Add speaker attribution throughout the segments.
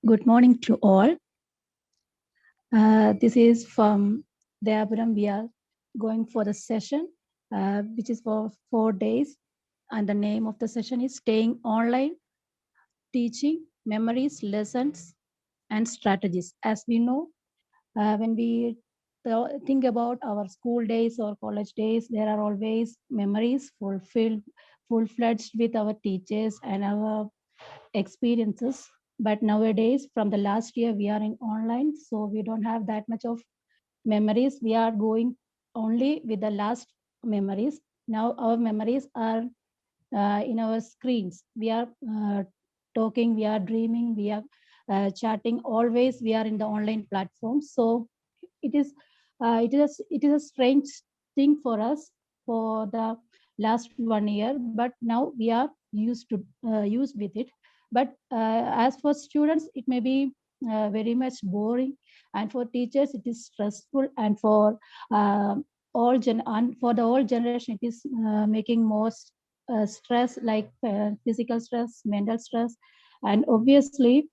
Speaker 1: Good morning to all. This is from Deapuram. We are going for the session, which is for 4 days. And the name of the session is Staying Online, Teaching, Memories, Lessons, and Strategies. As we know, when we think about our school days or college days, there are always memories full-fledged with our teachers and our experiences. But nowadays, from the last year, we are in online, so we don't have that much of memories. We are going only with the last memories. Now our memories are in our screens. We are talking, we are dreaming, we are chatting. Always, we are in the online platform. So it is a strange thing for us for the last 1 year, but now we are used with it. But as for students, it may be very much boring, and for teachers it is stressful, and for for the whole generation it is making more stress, like physical stress, mental stress. And obviously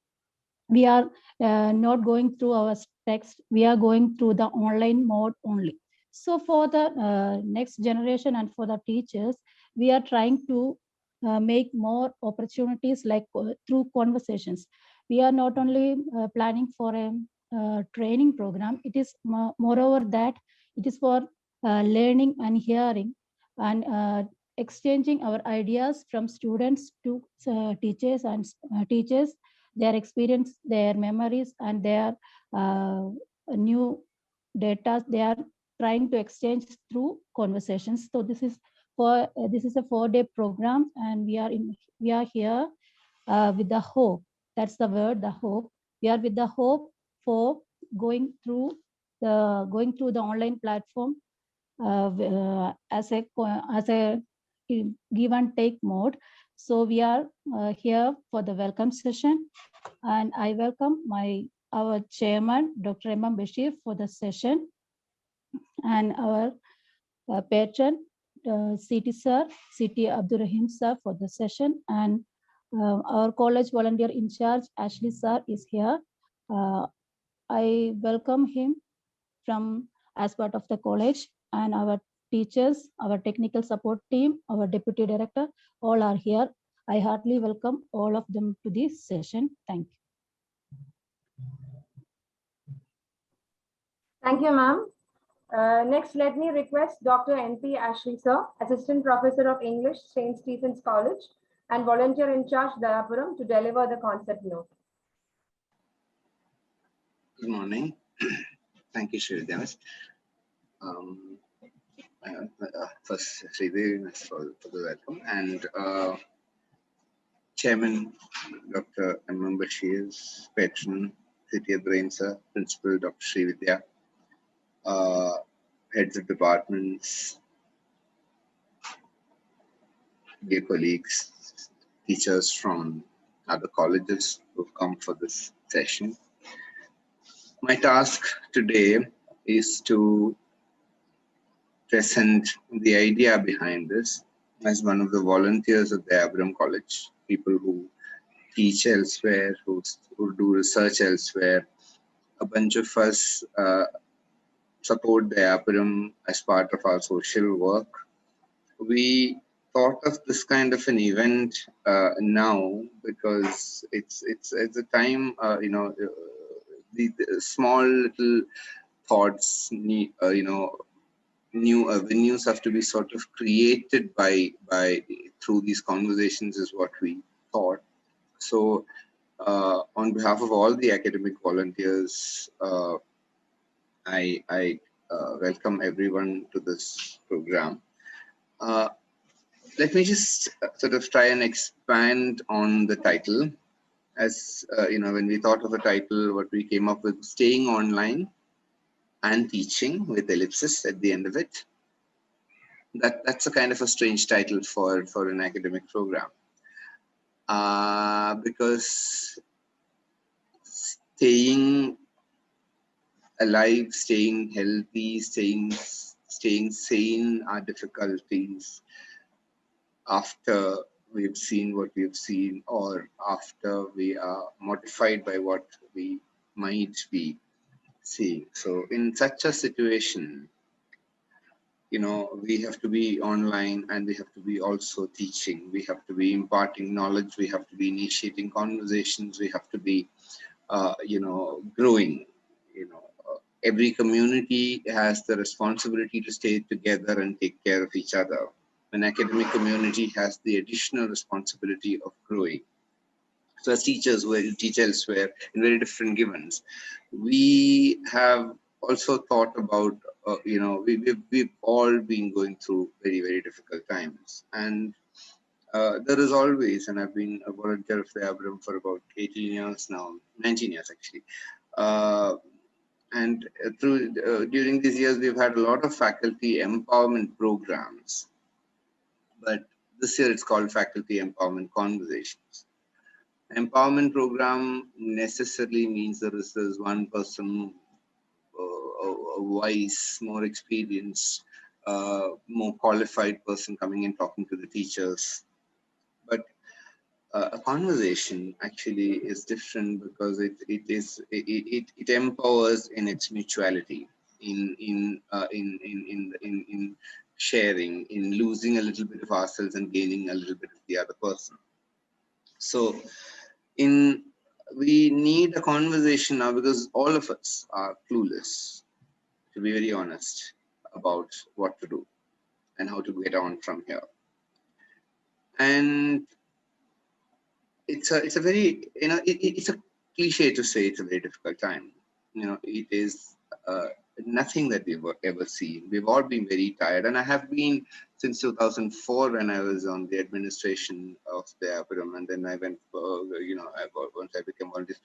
Speaker 1: we are not going through our text, we are going through the online mode only. So for the next generation and for the teachers, we are trying to make more opportunities, like through conversations. We are not only planning for a training program, it is moreover that it is for learning and hearing, and exchanging our ideas from students to teachers, and teachers their experience, their memories, and their new data. They are trying to exchange through conversations. So this is a 4-day program, and we are here with the hope. That's the word, the hope. We are with the hope for going through the online platform as a give and take mode. So we are here for the welcome session, and I welcome our chairman, Dr. Imam Bashir, for the session, and our patron, CT sir, CT Abdul Rahim sir, for the session, and our college volunteer in charge, Ashley sir, is here. I welcome him from as part of the college, and our teachers, our technical support team, our deputy director, all are here. I heartily welcome all of them to this session. Thank you.
Speaker 2: Thank you, ma'am. Next, let me request Dr. N.P. Ashley, sir, Assistant Professor of English, St. Stephen's College, and volunteer in charge, Dayapuram, to deliver the concept note.
Speaker 3: Good morning. Thank you, Shridev. First, Shridev, for the welcome, and Chairman Dr. M. Bashir's patron, City Abdul sir, Principal Dr. Srividya, heads of departments, dear colleagues, teachers from other colleges who've come for this session. My task today is to present the idea behind this as one of the volunteers of the Abram College, people who teach elsewhere, who do research elsewhere. A bunch of us support the Abram as part of our social work. We thought of this kind of an event now because it's a time, the small little thoughts need, new avenues have to be sort of created by through these conversations is what we thought. So on behalf of all the academic volunteers, I welcome everyone to this program. Let me just sort of try and expand on the title. As when we thought of a title, what we came up with, Staying Online and Teaching, with ellipsis at the end of it. That's a kind of a strange title for an academic program, because staying alive, staying healthy, staying sane are difficulties after we've seen what we've seen, or after we are mortified by what we might be seeing. So in such a situation, we have to be online, and we have to be also teaching. We have to be imparting knowledge. We have to be initiating conversations. We have to be, growing. Every community has the responsibility to stay together and take care of each other. An academic community has the additional responsibility of growing. So as teachers who teach elsewhere in very different givens, we have also thought about, we've all been going through very, very difficult times. And there is always, and I've been a volunteer of the Abram for about 18 years now, 19 years actually. And during these years, we've had a lot of faculty empowerment programs. But this year it's called Faculty Empowerment Conversations. Empowerment program necessarily means there's one person, a wise, more experienced, more qualified person coming and talking to the teachers. But a conversation actually is different because it empowers in its mutuality, in sharing, in losing a little bit of ourselves and gaining a little bit of the other person. So we need a conversation now because all of us are clueless, to be very honest, about what to do and how to get on from here. And it's a very, it's a cliche to say it's a very difficult time. It is nothing that we've ever seen. We've all been very tired, and I have been since 2004 when I was on the administration of the Abram, and then I went, once I became volunteer.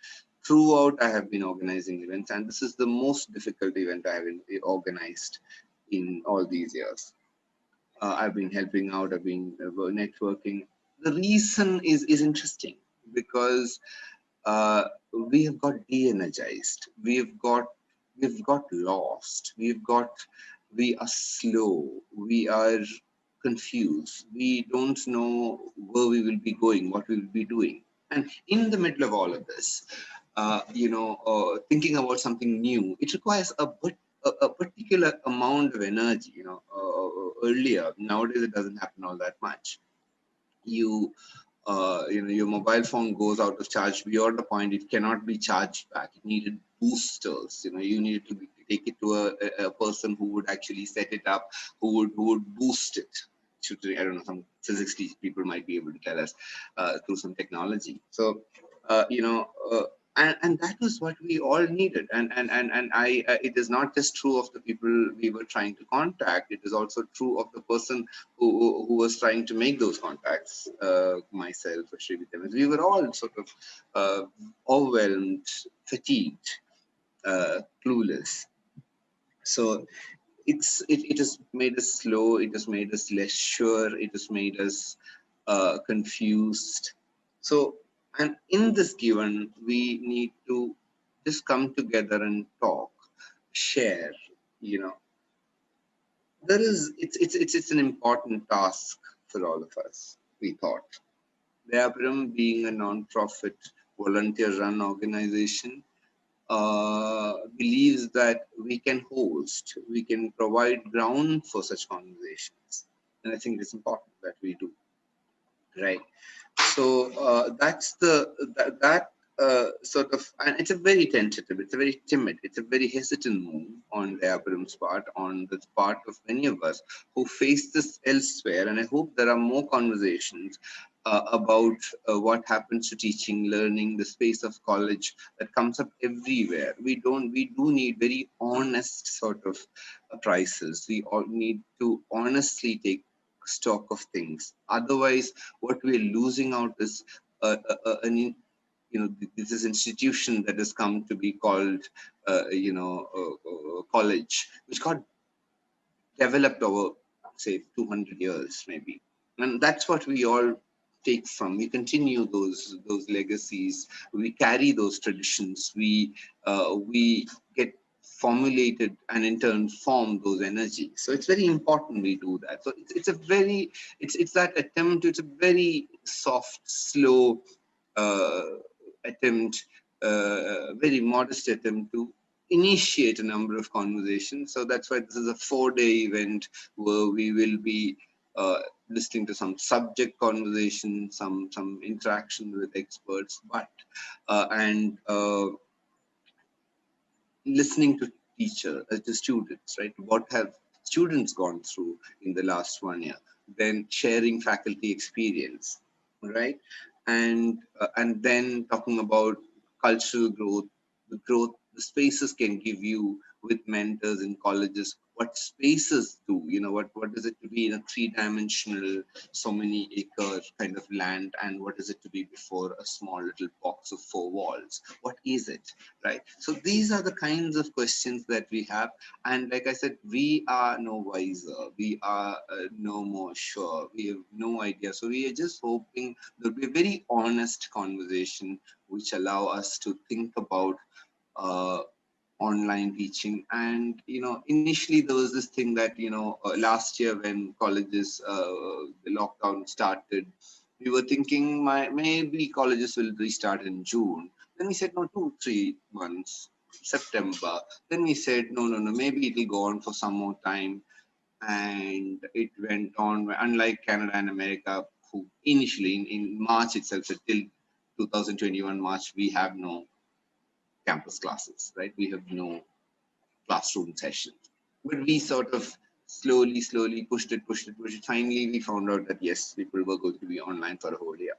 Speaker 3: Throughout, I have been organizing events, and this is the most difficult event I have organized in all these years. I've been helping out, I've been networking. The reason is interesting because we have got de-energized, we've got lost, we are slow, we are confused, we don't know where we will be going, what we will be doing. And in the middle of all of this, thinking about something new, it requires a particular amount of energy. Earlier, nowadays it doesn't happen all that much. Your mobile phone goes out of charge beyond the point it cannot be charged back. It needed boosters. You needed to take it to a person who would actually set it up, who would boost it. I don't know, some physics people might be able to tell us through some technology. So and that was what we all needed. And it is not just true of the people we were trying to contact. It is also true of the person who was trying to make those contacts, myself or Srividya. We were all sort of overwhelmed, fatigued, clueless. So it has made us slow. It has made us less sure. It has made us confused. So, and in this given, we need to just come together and talk, share. It's an important task for all of us. We thought, the Abram, being a non-profit volunteer-run organization, believes that we can host, we can provide ground for such conversations, and I think it's important that we do. Right. So that's that sort of, and it's a very tentative, it's a very timid, it's a very hesitant move on the Abram's part, on the part of many of us who face this elsewhere. And I hope there are more conversations about what happens to teaching, learning, the space of college that comes up everywhere. We do need very honest sort of prices. We all need to honestly take stock of things. Otherwise, what we're losing out is this institution that has come to be called college, which got developed over, say, 200 years maybe, and that's what we all take from. We continue those legacies, we carry those traditions, we get formulated and in turn form those energies. So it's very important we do that. So it's that attempt. It's a very soft, slow attempt, very modest attempt to initiate a number of conversations. So that's why this is a 4-day event where we will be listening to some subject conversation, some interaction with experts, but and listening to the students, right? What have students gone through in the last 1 year? Then sharing faculty experience, right? And then talking about cultural growth, the growth the spaces can give you with mentors in colleges. What spaces do, what is it to be in a 3-dimensional, so many acre kind of land, and what is it to be before a small little box of 4 walls? What is it, right? So these are the kinds of questions that we have. And like I said, we are no wiser. We are no more sure. We have no idea. So we are just hoping there'll be a very honest conversation which allow us to think about online teaching. And initially there was this thing that last year when colleges the lockdown started, we were thinking maybe colleges will restart in June. Then we said no, 2-3 months, September. Then we said no, maybe it will go on for some more time. And it went on, unlike Canada and America, who initially in March itself said till 2021 March we have no campus classes, right? We have no classroom sessions. But we sort of slowly pushed it. Finally, we found out that yes, people were going to be online for a whole year.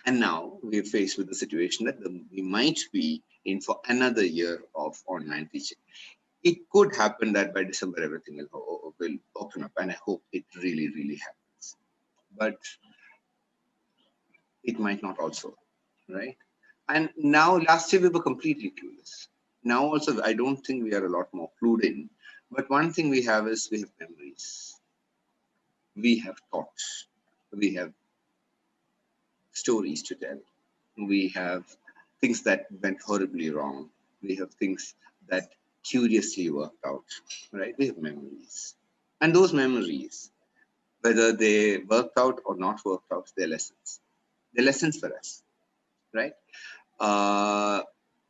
Speaker 3: And now we're faced with the situation that we might be in for another year of online teaching. It could happen that by December everything will open up, and I hope it really, really happens. But it might not also, right? And now, last year we were completely clueless. Now also, I don't think we are a lot more clued in. But one thing we have is we have memories. We have thoughts. We have stories to tell. We have things that went horribly wrong. We have things that curiously worked out, right? We have memories. And those memories, whether they worked out or not worked out, they're lessons. They're lessons for us, right?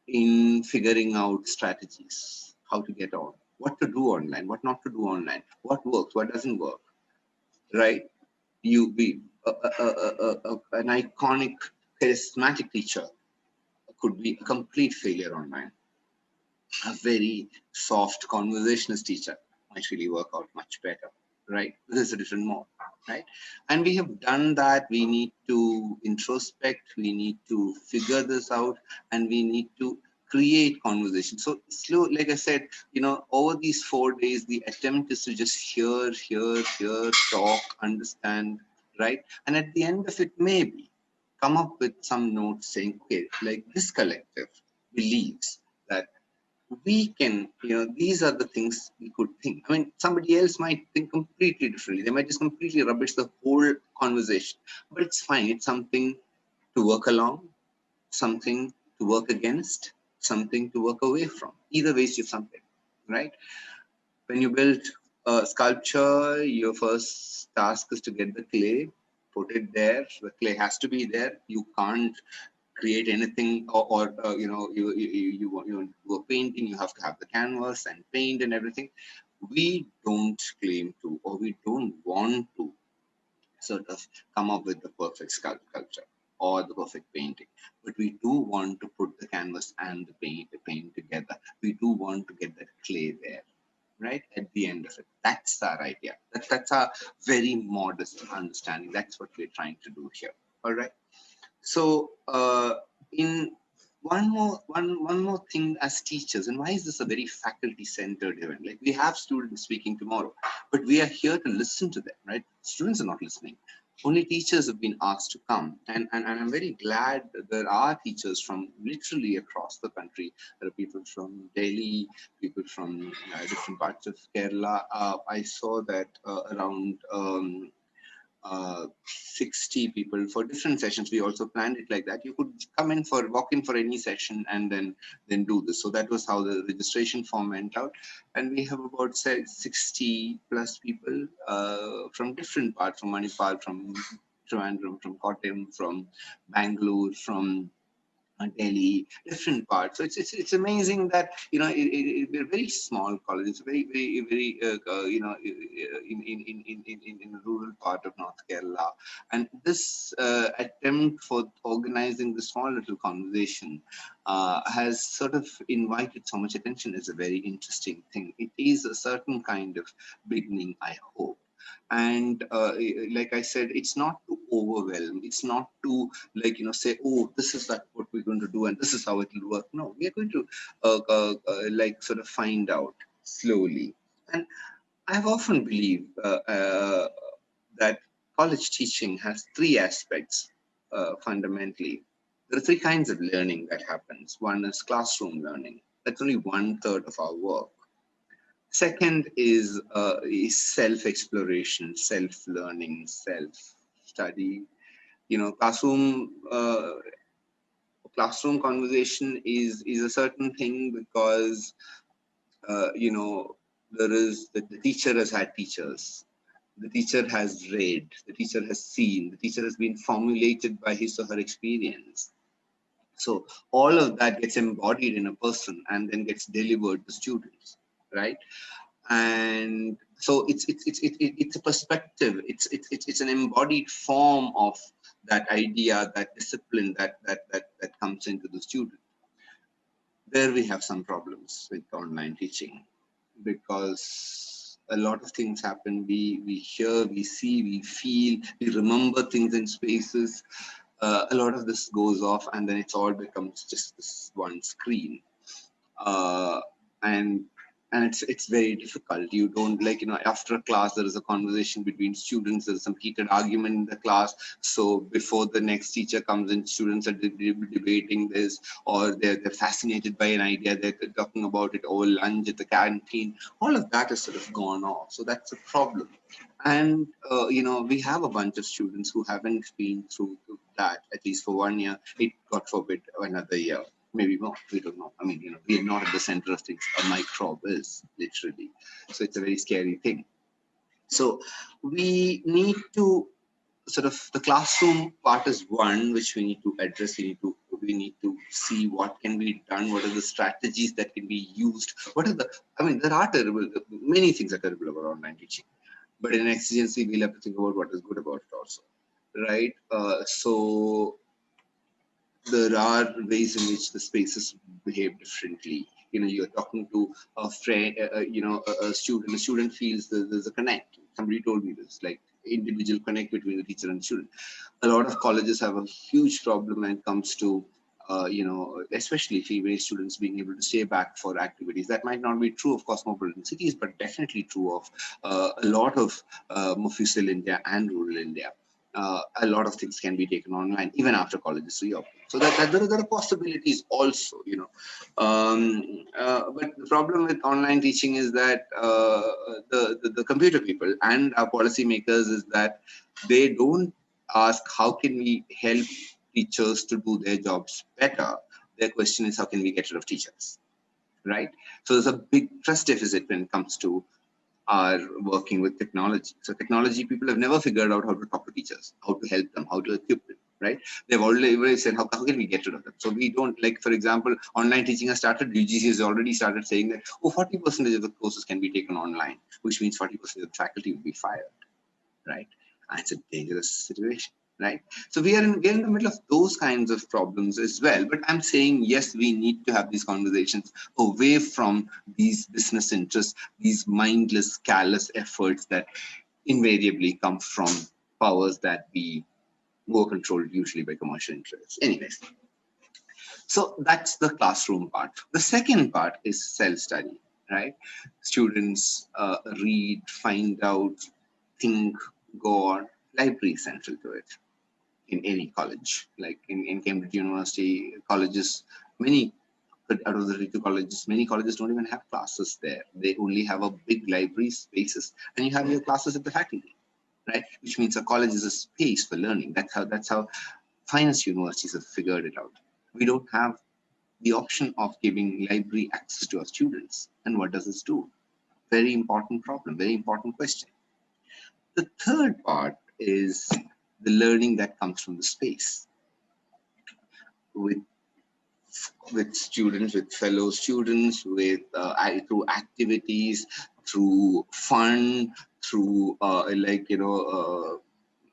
Speaker 3: In figuring out strategies, how to get on, what to do online, what not to do online, what works, what doesn't work, right? An iconic, charismatic teacher could be a complete failure online. A very soft conversationalist teacher might really work out much better, right? There's a different mode, right? And we have done that. We need to introspect, we need to figure this out, and we need to create conversation. So slow, like I said, over these 4 days, the attempt is to just hear, talk, understand, right? And at the end of it, maybe come up with some notes saying, okay, like this collective believes that we can, these are the things we could think. I mean, somebody else might think completely differently. They might just completely rubbish the whole conversation. But it's fine. It's something to work along, something to work against, something to work away from. Either way, it's something, right? When you build a sculpture, your first task is to get the clay, put it there. The clay has to be there. You can't create anything, or you want to do a painting, you have to have the canvas and paint and everything. We don't claim to, or we don't want to sort of come up with the perfect sculpture or the perfect painting, but we do want to put the canvas and the paint together. We do want to get that clay there, right, at the end of it. That's our idea. That's our very modest understanding. That's what we're trying to do here. All right. So in one more thing as teachers, and why is this a very faculty-centered event? Like, we have students speaking tomorrow, but we are here to listen to them, right? Students are not listening. Only teachers have been asked to come. And I'm very glad that there are teachers from literally across the country. There are people from Delhi, people from different parts of Kerala. I saw that around 60 people for different sessions. We also planned it like that. You could walk in for any session and then do this. So that was how the registration form went out. And we have about 60 plus people from different parts, from Manipal, from Trivandrum, from Kottayam, from Bangalore, from Delhi, different parts. So it's amazing that we're very small colleges, very in the rural part of North Kerala, and this attempt for organizing this small little conversation has sort of invited so much attention. Is a very interesting thing. It is a certain kind of beginning, I hope. And like I said, it's not to overwhelm, it's not to say, oh, this is what we're going to do and this is how it will work. No, we are going to sort of find out slowly. And I've often believed that college teaching has three aspects fundamentally. There are three kinds of learning that happens. One is classroom learning. That's only 1/3 of our work. Second is self-exploration, self-learning, self-study. Classroom conversation is a certain thing because there is the teacher has had teachers. The teacher has read, the teacher has seen, the teacher has been formulated by his or her experience. So all of that gets embodied in a person and then gets delivered to students, right? And so it's a perspective. It's an embodied form of that idea, that discipline that comes into the student. There we have some problems with online teaching because a lot of things happen. We hear, we see, we feel, we remember things in spaces. A lot of this goes off, and then it all becomes just this one screen. And it's very difficult. You don't after a class there is a conversation between students, there's some heated argument in the class, so before the next teacher comes in, students are debating this, or they're fascinated by an idea, they're talking about it over lunch at the canteen. All of that has sort of gone off, so that's a problem. And we have a bunch of students who haven't been through that, at least for 1 year. It, God forbid, another year, maybe more, we don't know. I mean, we are not at the center of things. A microbe is, literally. So it's a very scary thing. So we need to sort of, the classroom part is one which we need to address. We need to see what can be done, what are the strategies that can be used, there are many things are terrible about online teaching, but in exigency we'll have to think about what is good about it also, right? So there are ways in which the spaces behave differently. You're talking to a friend, a student feels there's a connect. Somebody told me this, like individual connect between the teacher and student. A lot of colleges have a huge problem when it comes to, especially female students being able to stay back for activities. That might not be true of cosmopolitan cities, but definitely true of a lot of Mofussil India and rural India. A lot of things can be taken online even after colleges reopen. So that there are possibilities also, but the problem with online teaching is that the computer people and our policymakers is that they don't ask how can we help teachers to do their jobs better. Their question is how can we get rid of teachers, right? So there's a big trust deficit when it comes to are working with technology. So technology people have never figured out how to talk to teachers, how to help them, how to equip them, right? They've already said, how can we get rid of them? So we don't, like, for example, online teaching has started, UGC has already started saying that, 40% of the courses can be taken online, which means 40% of the faculty will be fired, right? And it's a dangerous situation, right? So we're in the middle of those kinds of problems as well. But I'm saying, yes, we need to have these conversations away from these business interests, these mindless, callous efforts that invariably come from powers that be more controlled usually by commercial interests. Anyways, so that's the classroom part. The second part is self-study, right? Students read, find out, think, go on. Library central to it in any college. Like in Cambridge University, colleges, out of the 2 colleges, many colleges don't even have classes there. They only have a big library spaces, and you have your classes at the faculty, right? Which means a college is a space for learning. That's how finest universities have figured it out. We don't have the option of giving library access to our students. And what does this do? Very important problem, very important question. The third part is the learning that comes from the space with students, with fellow students, with through activities, through fun, through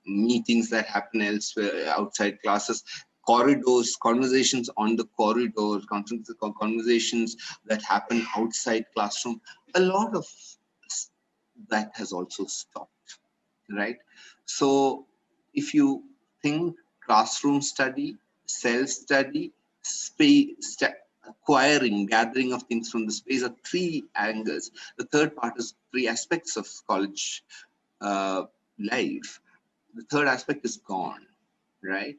Speaker 3: meetings that happen elsewhere outside classes, corridors, conversations on the corridors, conversations that happen outside classroom. A lot of that has also stopped, right? So if you think classroom study, self-study, space, acquiring, gathering of things from the space are three angles. The third part is three aspects of college life. The third aspect is gone, right?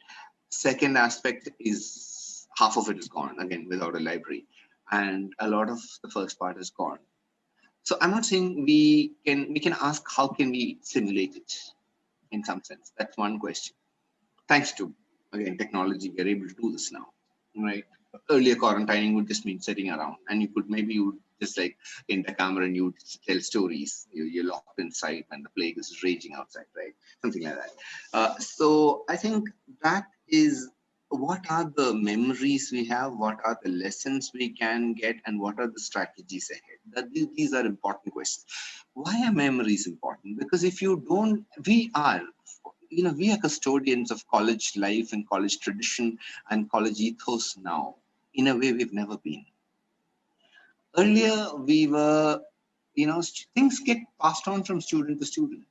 Speaker 3: Second aspect is half of it is gone, again, without a library. And a lot of the first part is gone. So I'm not saying we can ask how can we simulate it in some sense. That's one question. Thanks to, again, technology, we're able to do this now, right? Earlier quarantining would just mean sitting around, and you would just like in the camera and you would tell stories. You're locked inside and the plague is raging outside, right? Something like that. So I think that is what are the memories we have, what are the lessons we can get, and what are the strategies ahead. These are important questions. Why are memories important? Because if you don't, we are custodians of college life and college tradition and college ethos now in a way we've never been. Earlier, we were, things get passed on from student to student,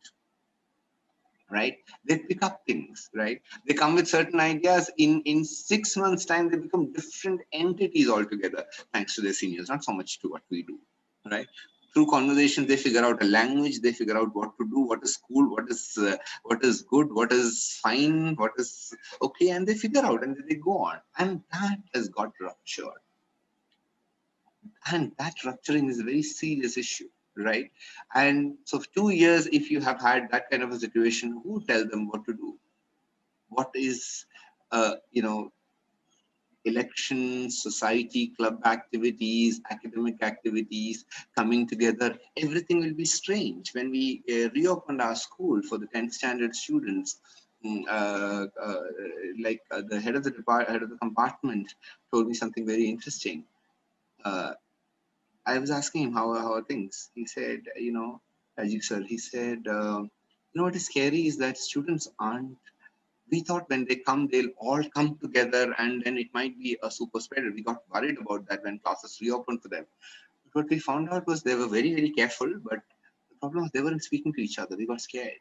Speaker 3: right? They pick up things, right? They come with certain ideas. In 6 months' time, they become different entities altogether, thanks to their seniors, not so much to what we do, right? Through conversations, they figure out a language, they figure out what to do, what is cool, what is good, what is fine, what is okay, and they figure out and they go on. And that has got ruptured. And that rupturing is a very serious issue, right? And so for 2 years, if you have had that kind of a situation, who tell them what to do? What is, elections, society, club activities, academic activities coming together, everything will be strange. When we reopened our school for the 10th standard students, the head of the compartment told me something very interesting. I was asking him how are things. He said, Rajiv sir, he said, what is scary is that students aren't. We thought when they come, they'll all come together and then it might be a super spreader. We got worried about that when classes reopened for them. But what we found out was they were very, very careful, but the problem was they weren't speaking to each other. We got scared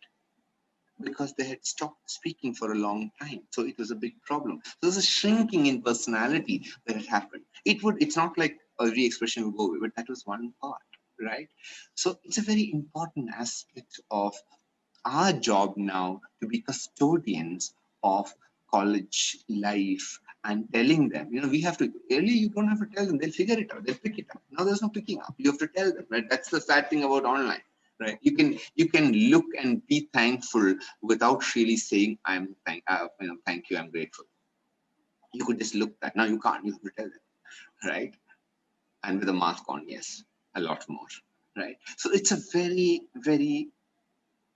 Speaker 3: because they had stopped speaking for a long time. So it was a big problem. So there's a shrinking in personality that had happened. It's not like every expression will go away, but that was one part, right? So it's a very important aspect of our job now to be custodians of college life and telling them, we have to, earlier you don't have to tell them, they'll figure it out, they'll pick it up. Now there's no picking up, you have to tell them, right? That's the sad thing about online, right? You can look and be thankful without really saying, thank you, I'm grateful. You could just look that, now you can't, you have to tell them, right? And with a mask on, yes, a lot more, right? So it's a very, very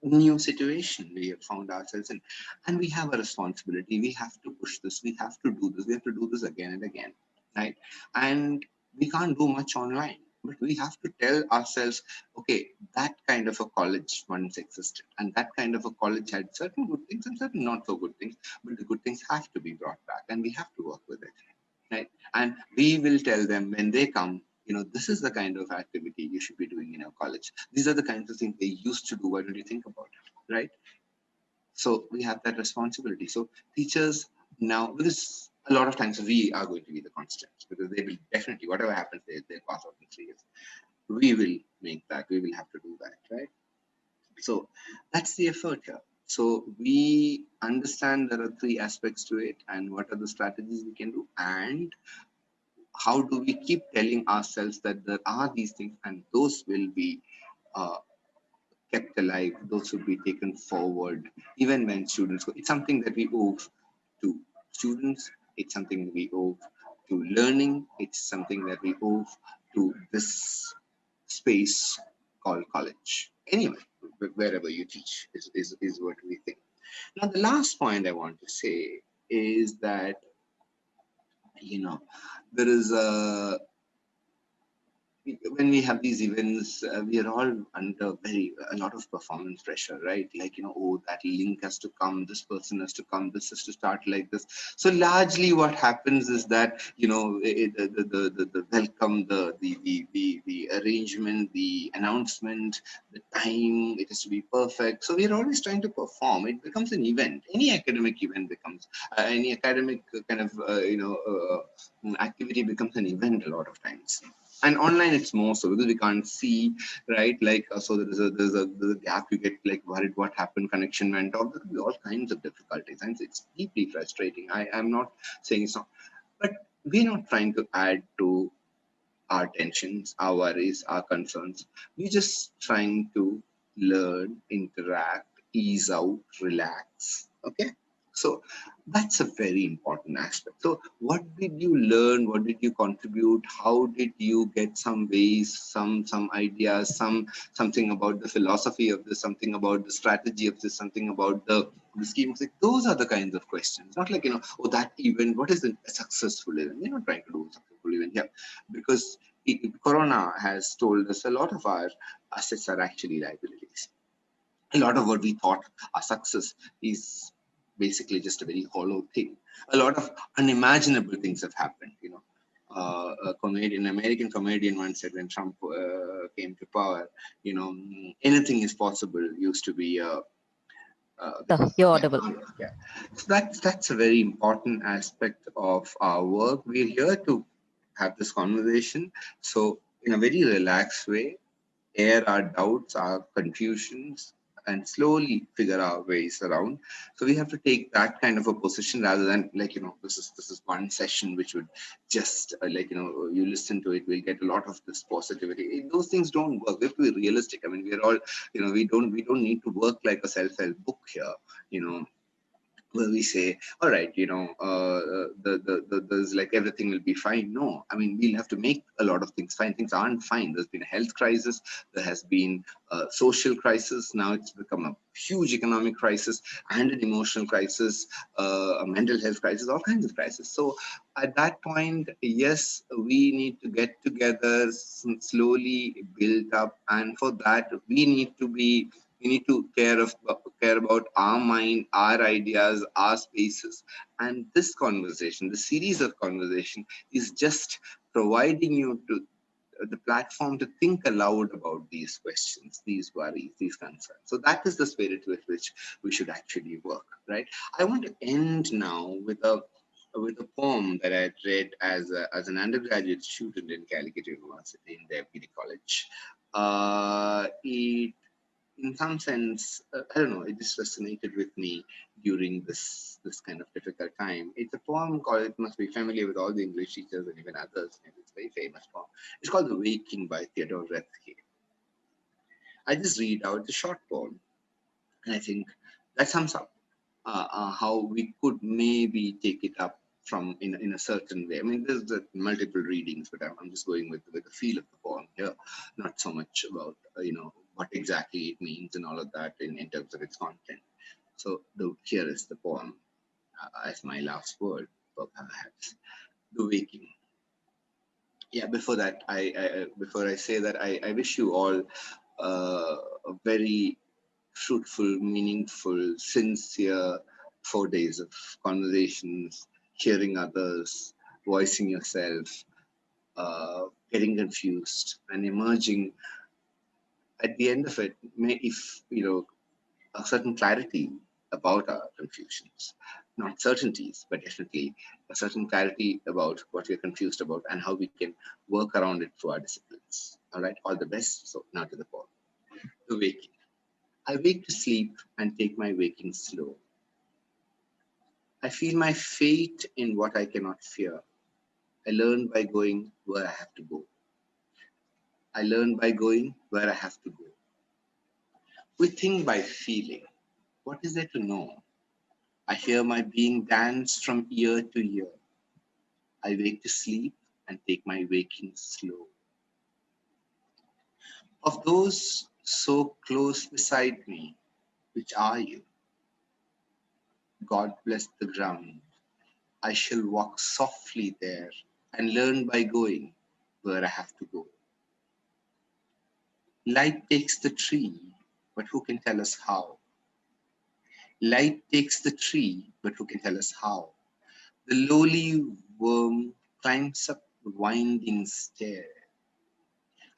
Speaker 3: new situation we have found ourselves in, and we have a responsibility. We have to push this, we have to do this, we have to do this again and again, right? And we can't do much online, but we have to tell ourselves, okay, that kind of a college once existed, and that kind of a college had certain good things and certain not so good things, but the good things have to be brought back and we have to work with it, right? And we will tell them when they come, this is the kind of activity you should be doing in your college. These are the kinds of things they used to do. Why don't you think about it, right? So we have that responsibility. So teachers now, because a lot of times we are going to be the constants, because they will definitely, whatever happens, they'll pass out in 3 years. We will make that. We will have to do that, right? So that's the effort here. So we understand there are 3 aspects to it, and what are the strategies we can do, and how do we keep telling ourselves that there are these things and those will be kept alive, those will be taken forward, even when students go. It's something that we owe to students, it's something we owe to learning, it's something that we owe to this space called college. Anyway, wherever you teach is what we think. Now, the last point I want to say is that, there is when we have these events, we are all under a lot of performance pressure, right? Like, oh, that link has to come, this person has to come, this has to start like this. So largely what happens is that, the welcome, the arrangement, the announcement, the time, it has to be perfect. So we're always trying to perform. It becomes an event. Any academic event becomes, any academic kind of, activity becomes an event a lot of times. And online it's more so because we can't see, right? Like, so there's a gap. You get like worried what happened, connection went off. There could be all kinds of difficulties, and it's deeply frustrating. I'm not saying it's not, but we're not trying to add to our tensions, our worries, our concerns. We're just trying to learn, interact, ease out, relax. Okay. So that's a very important aspect. So what did you learn? What did you contribute? How did you get some ways, some ideas, something about the philosophy of this, something about the strategy of this, something about the scheme of it? Those are the kinds of questions. Not like, oh, that event, what is a successful event? We're not trying to do a successful event here, because Corona has told us a lot of our assets are actually liabilities. A lot of what we thought a success is basically just a very hollow thing. A lot of unimaginable things have happened. An American comedian once said when Trump came to power, anything is possible used to be
Speaker 4: You're audible.
Speaker 3: yeah. So that's a very important aspect of our work. We're here to have this conversation. So in a very relaxed way, air our doubts, our confusions, and slowly figure our ways around. So we have to take that kind of a position rather than like, this is one session which would just you listen to it, we'll get a lot of this positivity. Those things don't work. We have to be realistic. I mean, we're all, we don't need to work like a self-help book here, where we say, all right, there's like everything will be fine. No, I mean, we'll have to make a lot of things fine. Things aren't fine. There's been a health crisis. There has been a social crisis. Now it's become a huge economic crisis and an emotional crisis, a mental health crisis, all kinds of crises. So at that point, yes, we need to get together, slowly build up. And for that, we need to care about our mind, our ideas, our spaces. And this conversation, the series of conversation, is just providing you to the platform to think aloud about these questions, these worries, these concerns. So that is the spirit with which we should actually work, right? I want to end now with a poem that I had read as an undergraduate student in Calicut University in Deputy College. It in some sense, I don't know, it just resonated with me during this kind of difficult time. It's a poem called, it must be familiar with all the English teachers and even others. It's a very famous poem. It's called The Waking by Theodore Roethke. I just read out the short poem, and I think that sums up how we could maybe take it up from in a certain way. I mean, there's multiple readings, but I'm just going with the feel of the poem here, not so much about what exactly it means and all of that in terms of its content. So here is the poem as my last word, perhaps. The Waking. Yeah. Before that, before I say that, I wish you all a very fruitful, meaningful, sincere 4 days of conversations, hearing others, voicing yourself, getting confused, and emerging at the end of it, if a certain clarity about our confusions, not certainties, but definitely a certain clarity about what we're confused about and how we can work around it through our disciplines. All right, all the best. So now to the poem. The Waking. I wake to sleep and take my waking slow. I feel my fate in what I cannot fear. I learn by going where I have to go. I learn by going where I have to go. We think by feeling. What is there to know? I hear my being dance from ear to ear. I wake to sleep and take my waking slow. Of those so close beside me, which are you? God bless the ground. I shall walk softly there and learn by going where I have to go. Light takes the tree, but who can tell us how? Light takes the tree, but who can tell us how? The lowly worm climbs up the winding stair.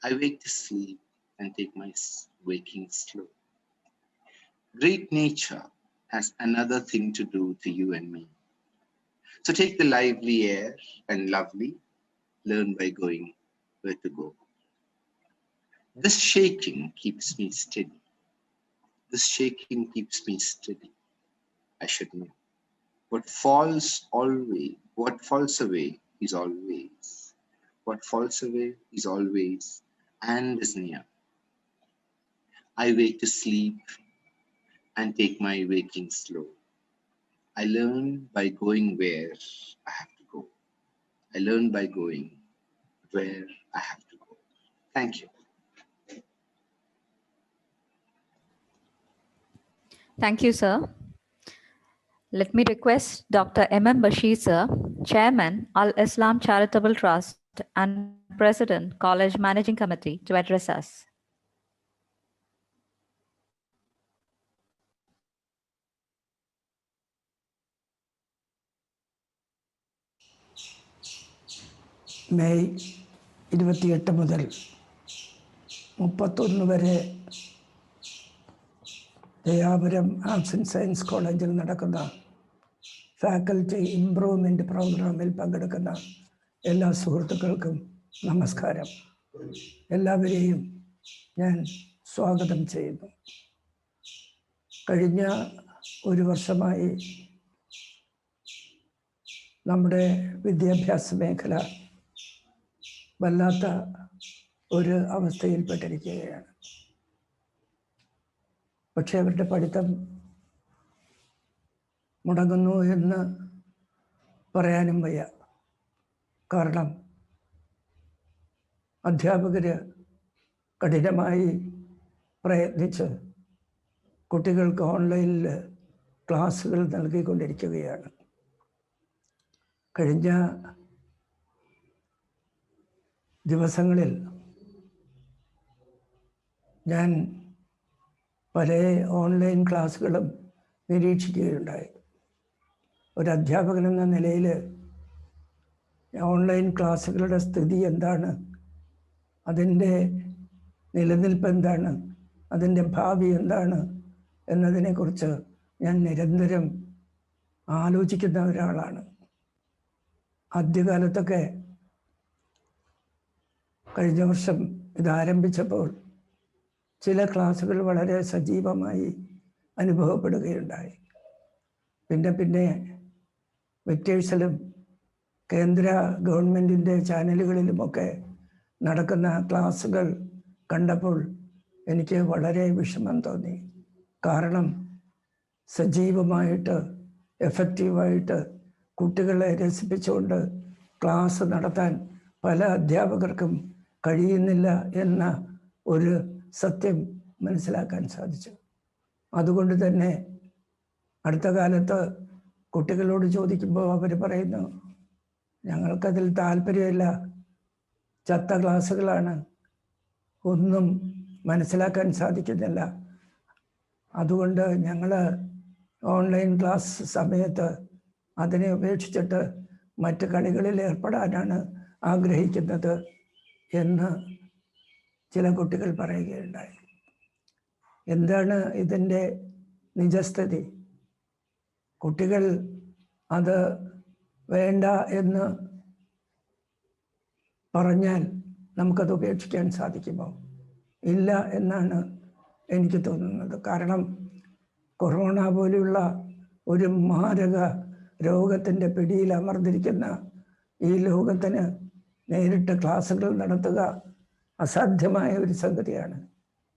Speaker 3: I wake to sleep and take my waking slow. Great nature has another thing to do to you and me. So take the lively air and lovely, learn by going where to go. This shaking keeps me steady. This shaking keeps me steady. I should know. What falls away is always. What falls away is always and is near. I wake to sleep and take my waking slow. I learn by going where I have to go. I learn by going where I have to go. Thank you.
Speaker 4: Thank you, sir. Let me request Dr. M.M. Bashir, sir, Chairman, Al-Islam Charitable Trust and President, College Managing Committee, to address us.
Speaker 5: May 28 മുതൽ 31 വരെ Dayapuram arts and science കോളേജിൽ നടക്കുന്ന faculty improvement പ്രോഗ്രാമിൽ പങ്കെടുക്കുന്ന എല്ലാ സുഹൃത്തുക്കൾക്കും നമസ്കാരം. എല്ലാവരെയും ഞാൻ സ്വാഗതം ചെയ്യുന്നു. കഴിഞ്ഞ ഒരു വർഷമായി നമ്മുടെ വിദ്യാഭ്യാസ മേഖല വല്ലാത്ത ഒരു അവസ്ഥയിൽപ്പെട്ടിരിക്കുകയാണ്. പക്ഷേ അവരുടെ പഠിത്തം മുടങ്ങുന്നു എന്ന് പറയാനും വയ്യ. കാരണം അധ്യാപകർ കഠിനമായി പ്രയത്നിച്ച് കുട്ടികൾക്ക് ഓൺലൈനിൽ ക്ലാസ്സുകൾ നൽകിക്കൊണ്ടിരിക്കുകയാണ്. കഴിഞ്ഞ ദിവസങ്ങളിൽ ഞാൻ പല ഓൺലൈൻ ക്ലാസ്സുകളും നിരീക്ഷിക്കുകയുണ്ടായി. ഒരു അധ്യാപകൻ എന്ന നിലയിൽ ഓൺലൈൻ ക്ലാസ്സുകളുടെ സ്ഥിതി എന്താണ്, അതിൻ്റെ നിലനിൽപ്പ് എന്താണ്, അതിൻ്റെ ഭാവി എന്താണ് എന്നതിനെക്കുറിച്ച് ഞാൻ നിരന്തരം ആലോചിക്കുന്ന ഒരാളാണ്. ആദ്യകാലത്തൊക്കെ കഴിഞ്ഞ വർഷം ഇതാരംഭിച്ചപ്പോൾ ചില ക്ലാസ്സുകൾ വളരെ സജീവമായി അനുഭവപ്പെടുകയുണ്ടായി. പിന്നെ വിക്ടേഴ്സിലും കേന്ദ്ര ഗവൺമെൻറ്റിൻ്റെ ചാനലുകളിലുമൊക്കെ നടക്കുന്ന ക്ലാസ്സുകൾ കണ്ടപ്പോൾ എനിക്ക് വളരെ വിഷമം തോന്നി. കാരണം സജീവമായിട്ട് എഫക്റ്റീവായിട്ട് കുട്ടികളെ രസിപ്പിച്ചുകൊണ്ട് ക്ലാസ് നടത്താൻ പല അധ്യാപകർക്കും കഴിയുന്നില്ല എന്ന ഒരു സത്യം മനസ്സിലാക്കാൻ സാധിച്ചു. അതുകൊണ്ട് തന്നെ അടുത്ത കാലത്ത് കുട്ടികളോട് ചോദിക്കുമ്പോൾ അവർ പറയുന്നു, ഞങ്ങൾക്കതിൽ താല്പര്യമില്ല, ചത്ത ക്ലാസ്സുകളാണ്, ഒന്നും മനസ്സിലാക്കാൻ സാധിക്കുന്നില്ല. അതുകൊണ്ട് ഞങ്ങൾ ഓൺലൈൻ ക്ലാസ് സമയത്ത് അതിനെ ഉപേക്ഷിച്ചിട്ട് മറ്റ് കളികളിൽ ഏർപ്പെടാനാണ് ആഗ്രഹിക്കുന്നത് എന്ന് ചില കുട്ടികൾ പറയുകയുണ്ടായി. എന്താണ് ഇതിൻ്റെ നിജസ്ഥിതി? കുട്ടികൾ അത് വേണ്ട എന്ന് പറഞ്ഞാൽ നമുക്കത് ഉപേക്ഷിക്കാൻ സാധിക്കുമോ? ഇല്ല എന്നാണ് എനിക്ക് തോന്നുന്നത്. കാരണം കൊറോണ പോലെയുള്ള ഒരു മാരക രോഗത്തിൻ്റെ പിടിയിൽ അമർന്നിരിക്കുന്ന ഈ ലോകത്തിന് നേരിട്ട് ക്ലാസ്സുകൾ നടത്തുക അസാധ്യമായ ഒരു സംഗതിയാണ്.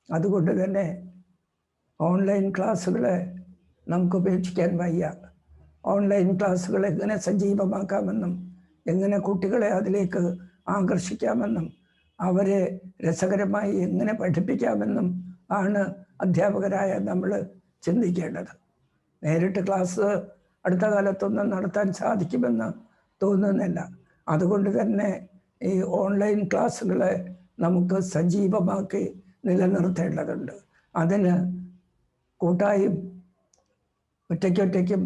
Speaker 5: അതുകൊണ്ട് തന്നെ ഓൺലൈൻ ക്ലാസ്സുകളെ നമുക്ക് ഉപേക്ഷിക്കാൻ വയ്യ. ഓൺലൈൻ ക്ലാസ്സുകൾ എങ്ങനെ സജീവമാക്കാമെന്നും എങ്ങനെ കുട്ടികളെ അതിലേക്ക് ആകർഷിക്കാമെന്നും അവരെ രസകരമായി എങ്ങനെ പഠിപ്പിക്കാമെന്നും ആണ് അധ്യാപകരായ നമ്മൾ ചിന്തിക്കേണ്ടത്. നേരിട്ട് ക്ലാസ് അടുത്ത കാലത്തൊന്നും നടത്താൻ സാധിക്കുമെന്ന് തോന്നുന്നില്ല. അതുകൊണ്ട് തന്നെ ഈ ഓൺലൈൻ ക്ലാസ്സുകളെ നമുക്ക് സജീവമാക്കി നിലനിർത്തേണ്ടതുണ്ട്. അതിന് കൂട്ടായും ഒറ്റയ്ക്കൊറ്റയ്ക്കും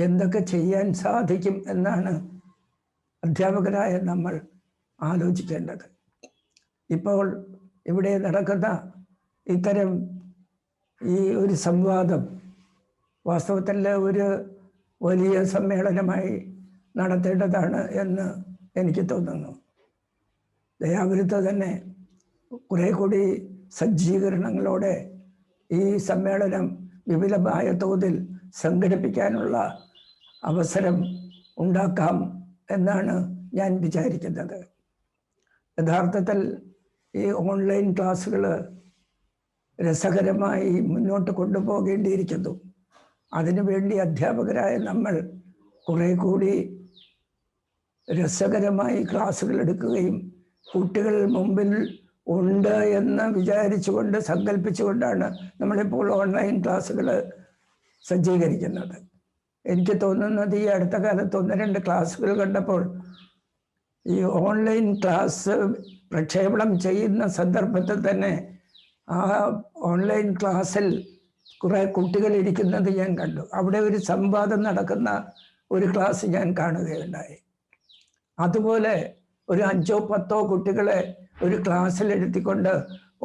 Speaker 5: എന്തൊക്കെ ചെയ്യാൻ സാധിക്കും എന്നാണ് അധ്യാപകരായ നമ്മൾ ആലോചിക്കേണ്ടത്. ഇപ്പോൾ ഇവിടെ നടക്കുന്ന ഇത്തരം ഈ ഒരു സംവാദം വാസ്തവത്തിൽ ഒരു വലിയ സമ്മേളനമായി നടത്തേണ്ടതാണ് എന്ന് എനിക്ക് തോന്നുന്നു. ദയാപുരത്ത് തന്നെ കുറെ കൂടി സജ്ജീകരണങ്ങളോടെ ഈ സമ്മേളനം വിപുലമായ തോതിൽ സംഘടിപ്പിക്കാനുള്ള അവസരം ഉണ്ടാക്കാം എന്നാണ് ഞാൻ വിചാരിക്കുന്നത്. യഥാർത്ഥത്തിൽ ഈ ഓൺലൈൻ ക്ലാസ്സുകൾ രസകരമായി മുന്നോട്ട് കൊണ്ടുപോകേണ്ടിയിരിക്കുന്നു. അതിനുവേണ്ടി അധ്യാപകരായ നമ്മൾ കുറെ കൂടി രസകരമായി ക്ലാസ്സുകൾ എടുക്കുകയും കുട്ടികൾ മുമ്പിൽ ഉണ്ട് എന്ന് വിചാരിച്ചുകൊണ്ട് സങ്കല്പിച്ചുകൊണ്ടാണ് നമ്മളിപ്പോൾ ഓൺലൈൻ ക്ലാസ്സുകൾ സജ്ജീകരിക്കുന്നത്. എനിക്ക് തോന്നുന്നത് ഈ അടുത്ത കാലത്ത് 1-2 ക്ലാസ്സുകൾ കണ്ടപ്പോൾ ഈ ഓൺലൈൻ ക്ലാസ് പ്രക്ഷേപണം ചെയ്യുന്ന സന്ദർഭത്തിൽ തന്നെ ആ ഓൺലൈൻ ക്ലാസ്സിൽ കുറെ കുട്ടികൾ ഇരിക്കുന്നത് ഞാൻ കണ്ടു. അവിടെ ഒരു സംവാദം നടക്കുന്ന ഒരു ക്ലാസ് ഞാൻ കാണുകയുണ്ടായി. അതുപോലെ ഒരു 5-10 കുട്ടികളെ ഒരു ക്ലാസ്സിൽ ഇരുത്തിക്കൊണ്ട്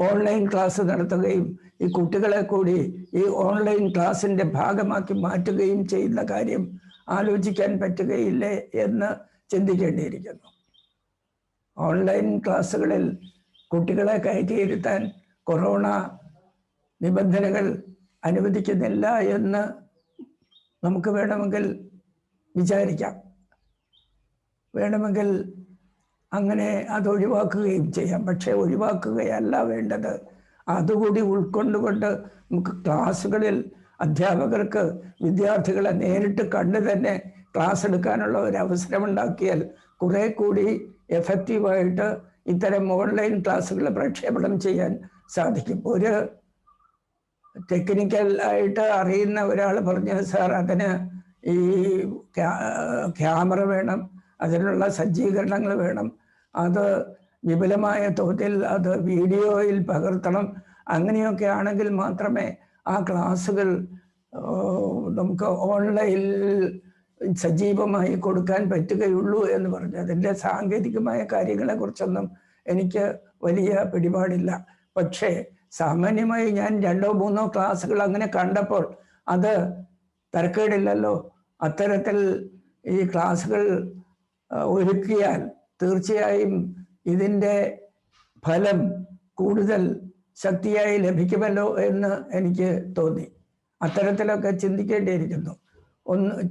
Speaker 5: ഓൺലൈൻ ക്ലാസ് നടത്തുകയും ഈ കുട്ടികളെ കൂടി ഈ ഓൺലൈൻ ക്ലാസ്സിൻ്റെ ഭാഗമാക്കി മാറ്റുകയും ചെയ്യുന്ന കാര്യം ആലോചിക്കാൻ പറ്റുകയില്ലേ എന്ന് ചിന്തിക്കേണ്ടിയിരിക്കുന്നു. ഓൺലൈൻ ക്ലാസ്സുകളിൽ കുട്ടികളെ കയറ്റിയിരുത്താൻ കൊറോണ നിബന്ധനകൾ അനുവദിക്കുന്നില്ല എന്ന് നമുക്ക് വേണമെങ്കിൽ വിചാരിക്കാം. വേണമെങ്കിൽ അങ്ങനെ അത് ഒഴിവാക്കുകയും ചെയ്യാം. പക്ഷേ ഒഴിവാക്കുകയല്ല വേണ്ടത്. അതുകൂടി ഉൾക്കൊണ്ടുകൊണ്ട് നമുക്ക് ക്ലാസ്സുകളിൽ അധ്യാപകർക്ക് വിദ്യാർത്ഥികളെ നേരിട്ട് കണ്ട് തന്നെ ക്ലാസ് എടുക്കാനുള്ള ഒരു അവസരം ഉണ്ടാക്കിയാൽ കുറെ കൂടി എഫക്റ്റീവായിട്ട് ഇത്തരം ഓൺലൈൻ ക്ലാസ്സുകൾ പ്രക്ഷേപണം ചെയ്യാൻ സാധിക്കും. ഒരു ടെക്നിക്കൽ ആയിട്ട് അറിയുന്ന ഒരാൾ പറഞ്ഞു, സാർ അതിന് ഈ ക്യാമറ വേണം, അതിനുള്ള സജ്ജീകരണങ്ങൾ വേണം, അത് വിപുലമായ തോതിൽ അത് വീഡിയോയിൽ പകർത്തണം, അങ്ങനെയൊക്കെ ആണെങ്കിൽ മാത്രമേ ആ ക്ലാസ്സുകൾ നമുക്ക് ഓൺലൈനിൽ സജീവമായി കൊടുക്കാൻ പറ്റുകയുള്ളൂ എന്ന് പറഞ്ഞു. അതിൻ്റെ സാങ്കേതികമായ കാര്യങ്ങളെക്കുറിച്ചൊന്നും എനിക്ക് വലിയ പിടിപാടില്ല. പക്ഷേ സാമാന്യമായി ഞാൻ 2-3 ക്ലാസ്സുകൾ അങ്ങനെ കണ്ടപ്പോൾ അത് തരക്കേടില്ലല്ലോ. അത്തരത്തിൽ ഈ ക്ലാസ്സുകൾ ഒരുക്കിയാൽ തീർച്ചയായും ഇതിൻ്റെ ഫലം കൂടുതൽ ശക്തിയായി ലഭിക്കുമല്ലോ എന്ന് എനിക്ക് തോന്നി. അത്തരത്തിലൊക്കെ ചിന്തിക്കേണ്ടിയിരിക്കുന്നു.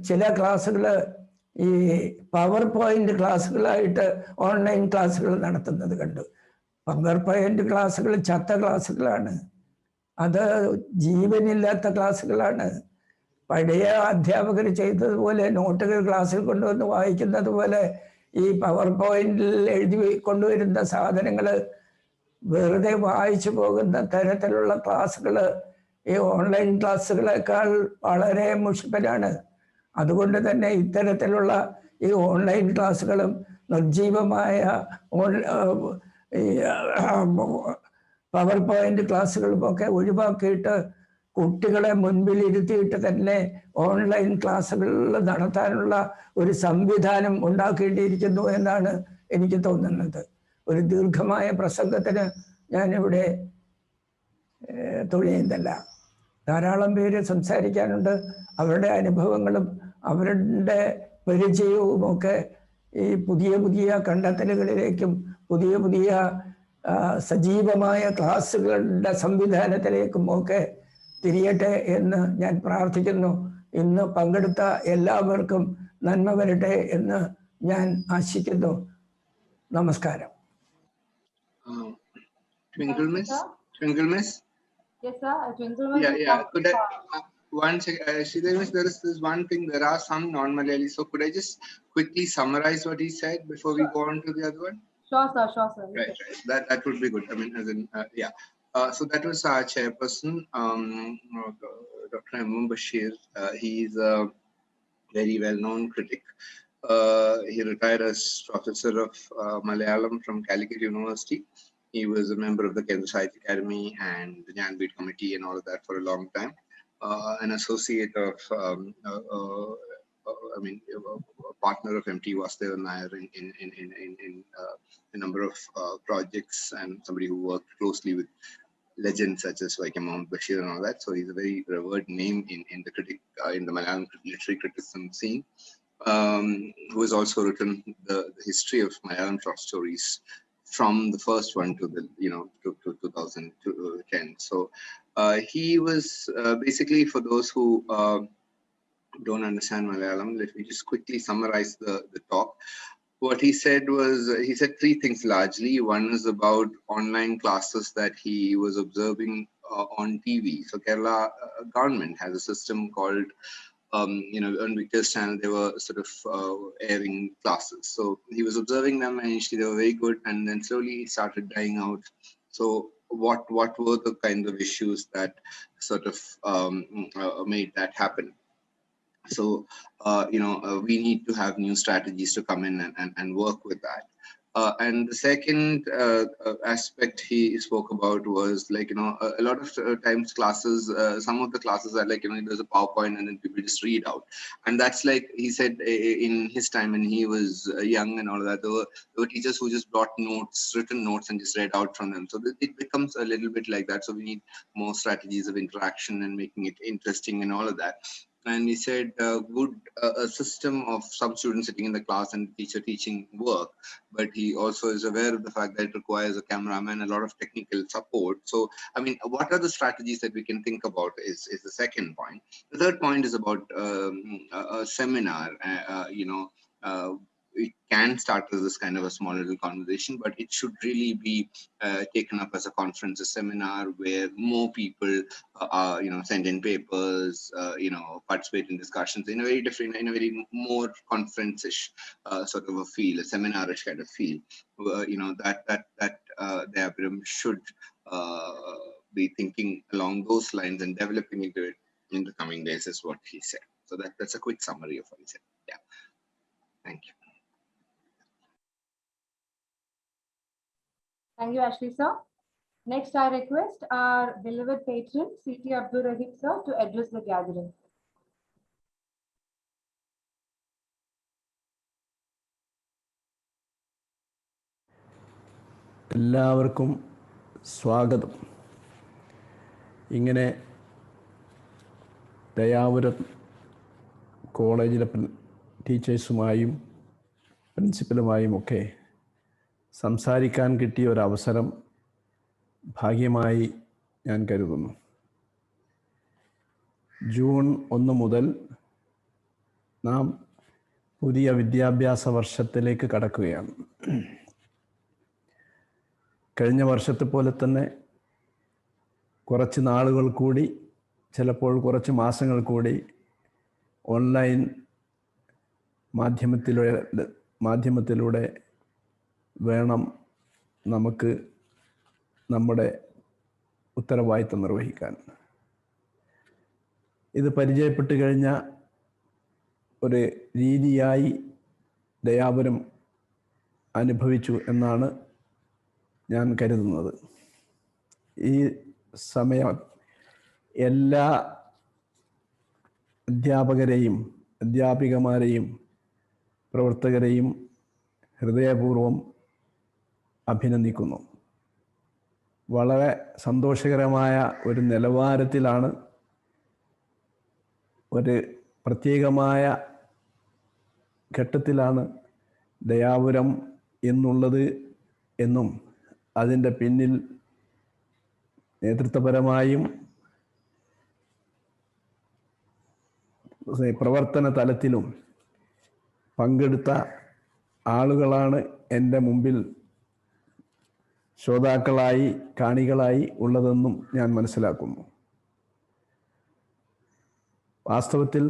Speaker 5: ചില ക്ലാസ്സുകൾ ഈ പവർ പോയിന്റ് ക്ലാസ്സുകളായിട്ട് ഓൺലൈൻ ക്ലാസ്സുകൾ നടത്തുന്നത് കണ്ടു. പവർ പോയിന്റ് ക്ലാസ്സുകൾ ചത്ത ക്ലാസ്സുകളാണ്, അത് ജീവനില്ലാത്ത ക്ലാസ്സുകളാണ്. പഴയ അധ്യാപകർ ചെയ്തതുപോലെ നോട്ടുകൾ ക്ലാസ്സിൽ കൊണ്ടുവന്ന് വായിക്കുന്നത് പോലെ ഈ പവർ പോയിന്റിൽ എഴുതി കൊണ്ടുവരുന്ന സാധനങ്ങൾ വെറുതെ വായിച്ചു പോകുന്ന തരത്തിലുള്ള ക്ലാസ്സുകൾ ഈ ഓൺലൈൻ ക്ലാസ്സുകളെക്കാൾ വളരെ മുഷിപ്പനാണ്. അതുകൊണ്ട് തന്നെ ഇത്തരത്തിലുള്ള ഈ ഓൺലൈൻ ക്ലാസ്സുകളും നിർജീവമായ പവർ പോയിന്റ് ക്ലാസ്സുകളുമൊക്കെ ഒഴിവാക്കിയിട്ട് കുട്ടികളെ മുൻപിൽ ഇരുത്തിയിട്ട് തന്നെ ഓൺലൈൻ ക്ലാസ്സുകൾ നടത്താനുള്ള ഒരു സംവിധാനം ഉണ്ടാക്കേണ്ടിയിരിക്കുന്നു എന്നാണ് എനിക്ക് തോന്നുന്നത്. ഒരു ദീർഘമായ പ്രസംഗത്തിന് ഞാനിവിടെ തുഴയുന്നില്ല. ധാരാളം പേര് സംസാരിക്കാനുണ്ട്. അവരുടെ അനുഭവങ്ങളും അവരുടെ പരിചയവും ഒക്കെ ഈ പുതിയ പുതിയ കണ്ടെത്തലുകളിലേക്കും പുതിയ പുതിയ സജീവമായ ക്ലാസ്സുകളുടെ സംവിധാനത്തിലേക്കും ഒക്കെ തിരിയട്ടെ എന്ന് ഞാൻ പ്രാർത്ഥിക്കുന്നു. ഇന്ന് പങ്കെടുത്ത എല്ലാവർക്കും നന്മ വരട്ടെ എന്ന് ഞാൻ ആശിക്കുന്നു. നമസ്കാരം.
Speaker 3: Twinkle Miss? Twinkle Miss?
Speaker 2: Yes, sir. Twinkle Miss.
Speaker 3: Yeah. Could I, one second, Sridhar Miss, there is one thing. There are some non-Malayali. So could I just quickly summarize what he said before we go on to the other one?
Speaker 2: Sure, sir. Sure, sir.
Speaker 3: Right. That would be good. I mean, as in, yeah. So that was our chairperson, Dr. M. Bashir. He's a very well-known critic. He retired as professor of Malayalam from Calicut University. He was a member of the Kendra Sahitya Academy and the Jnanpith Committee and all of that for a long time. An associate of, a partner of MT Vasudevan Nair in a number of projects, and somebody who worked closely with legends such as like Imam Bashir and all that. So he's a very revered name in the Malayalam literary criticism scene. Who has also written the history of Malayalam short stories from the first one to the to 2010. So he was basically, for those who don't understand Malayalam, let me just quickly summarize the talk. What he said was, he said three things largely. One is about online classes that he was observing on TV. So Kerala government has a system called, on Victor's channel, they were sort of airing classes. So he was observing them, and initially they were very good, and then slowly it started dying out. So what were the kind of issues that sort of made that happen? So, we need to have new strategies to come in and work with that. And the second aspect he spoke about was like, a lot of times classes, some of the classes are like, there's a PowerPoint and then people just read out. And that's like, he said in his time when he was young and all of that, there were teachers who just brought notes, written notes, and just read out from them. So it becomes a little bit like that. So we need more strategies of interaction and making it interesting and all of that. And he said a system of some students sitting in the class and teacher teaching work, but he also is aware of the fact that it requires a cameraman, a lot of technical support. So, I mean, what are the strategies that we can think about is the second point. The third point is about a seminar, it can start as this kind of a small little conversation, but it should really be taken up as a conference, a seminar where more people, send in papers, participate in discussions in a very different, in a very more conference-ish sort of a feel, a seminar-ish kind of feel. The ABRM should be thinking along those lines and developing into it in the coming days, is what he said. So that's a quick summary of what he said. Yeah. Thank you.
Speaker 2: Thank you, Ashley sir. Next, I request our beloved patron, C.T. Abdul Rahim sir, to address the gathering.
Speaker 5: എല്ലാവർക്കും സ്വാഗതം. ഇങ്ങനെ ദയാപുരം കോളേജിലെ ടീച്ചേഴ്സുമായും പ്രിൻസിപ്പലുമായും ഒക്കെ സംസാരിക്കാൻ കിട്ടിയ ഒരവസരം ഭാഗ്യമായി ഞാൻ കരുതുന്നു. ജൂൺ 1 മുതൽ നാം പുതിയ വിദ്യാഭ്യാസ വർഷത്തിലേക്ക് കടക്കുകയാണ്. കഴിഞ്ഞ വർഷത്തെ പോലെ തന്നെ കുറച്ച് നാളുകൾ കൂടി, ചിലപ്പോൾ കുറച്ച് മാസങ്ങൾ കൂടി ഓൺലൈൻ മാധ്യമത്തിലൂടെ വേണം നമുക്ക് നമ്മുടെ ഉത്തരവാദിത്തം നിർവഹിക്കാൻ. ഇത് പരിചയപ്പെട്ട് കഴിഞ്ഞ ഒരു രീതിയായി ദയാപുരം അനുഭവിച്ചു എന്നാണ് ഞാൻ കരുതുന്നത്. ഈ സമയം എല്ലാ അധ്യാപകരെയും അധ്യാപികമാരെയും പ്രവർത്തകരെയും ഹൃദയപൂർവ്വം അഭിനന്ദിക്കുന്നു. വളരെ സന്തോഷകരമായ ഒരു നിലവാരത്തിലാണ്, ഒരു പ്രത്യേകമായ ഘട്ടത്തിലാണ് ദയാപുരം എന്നുള്ളത് എന്നും അതിൻ്റെ പിന്നിൽ നേതൃത്വപരമായും പ്രവർത്തന തലത്തിലും പങ്കെടുത്ത ആളുകളാണ് എൻ്റെ മുമ്പിൽ ശ്രോതാക്കളായി, കാണികളായി ഉള്ളതെന്നും ഞാൻ മനസ്സിലാക്കുന്നു. വാസ്തവത്തിൽ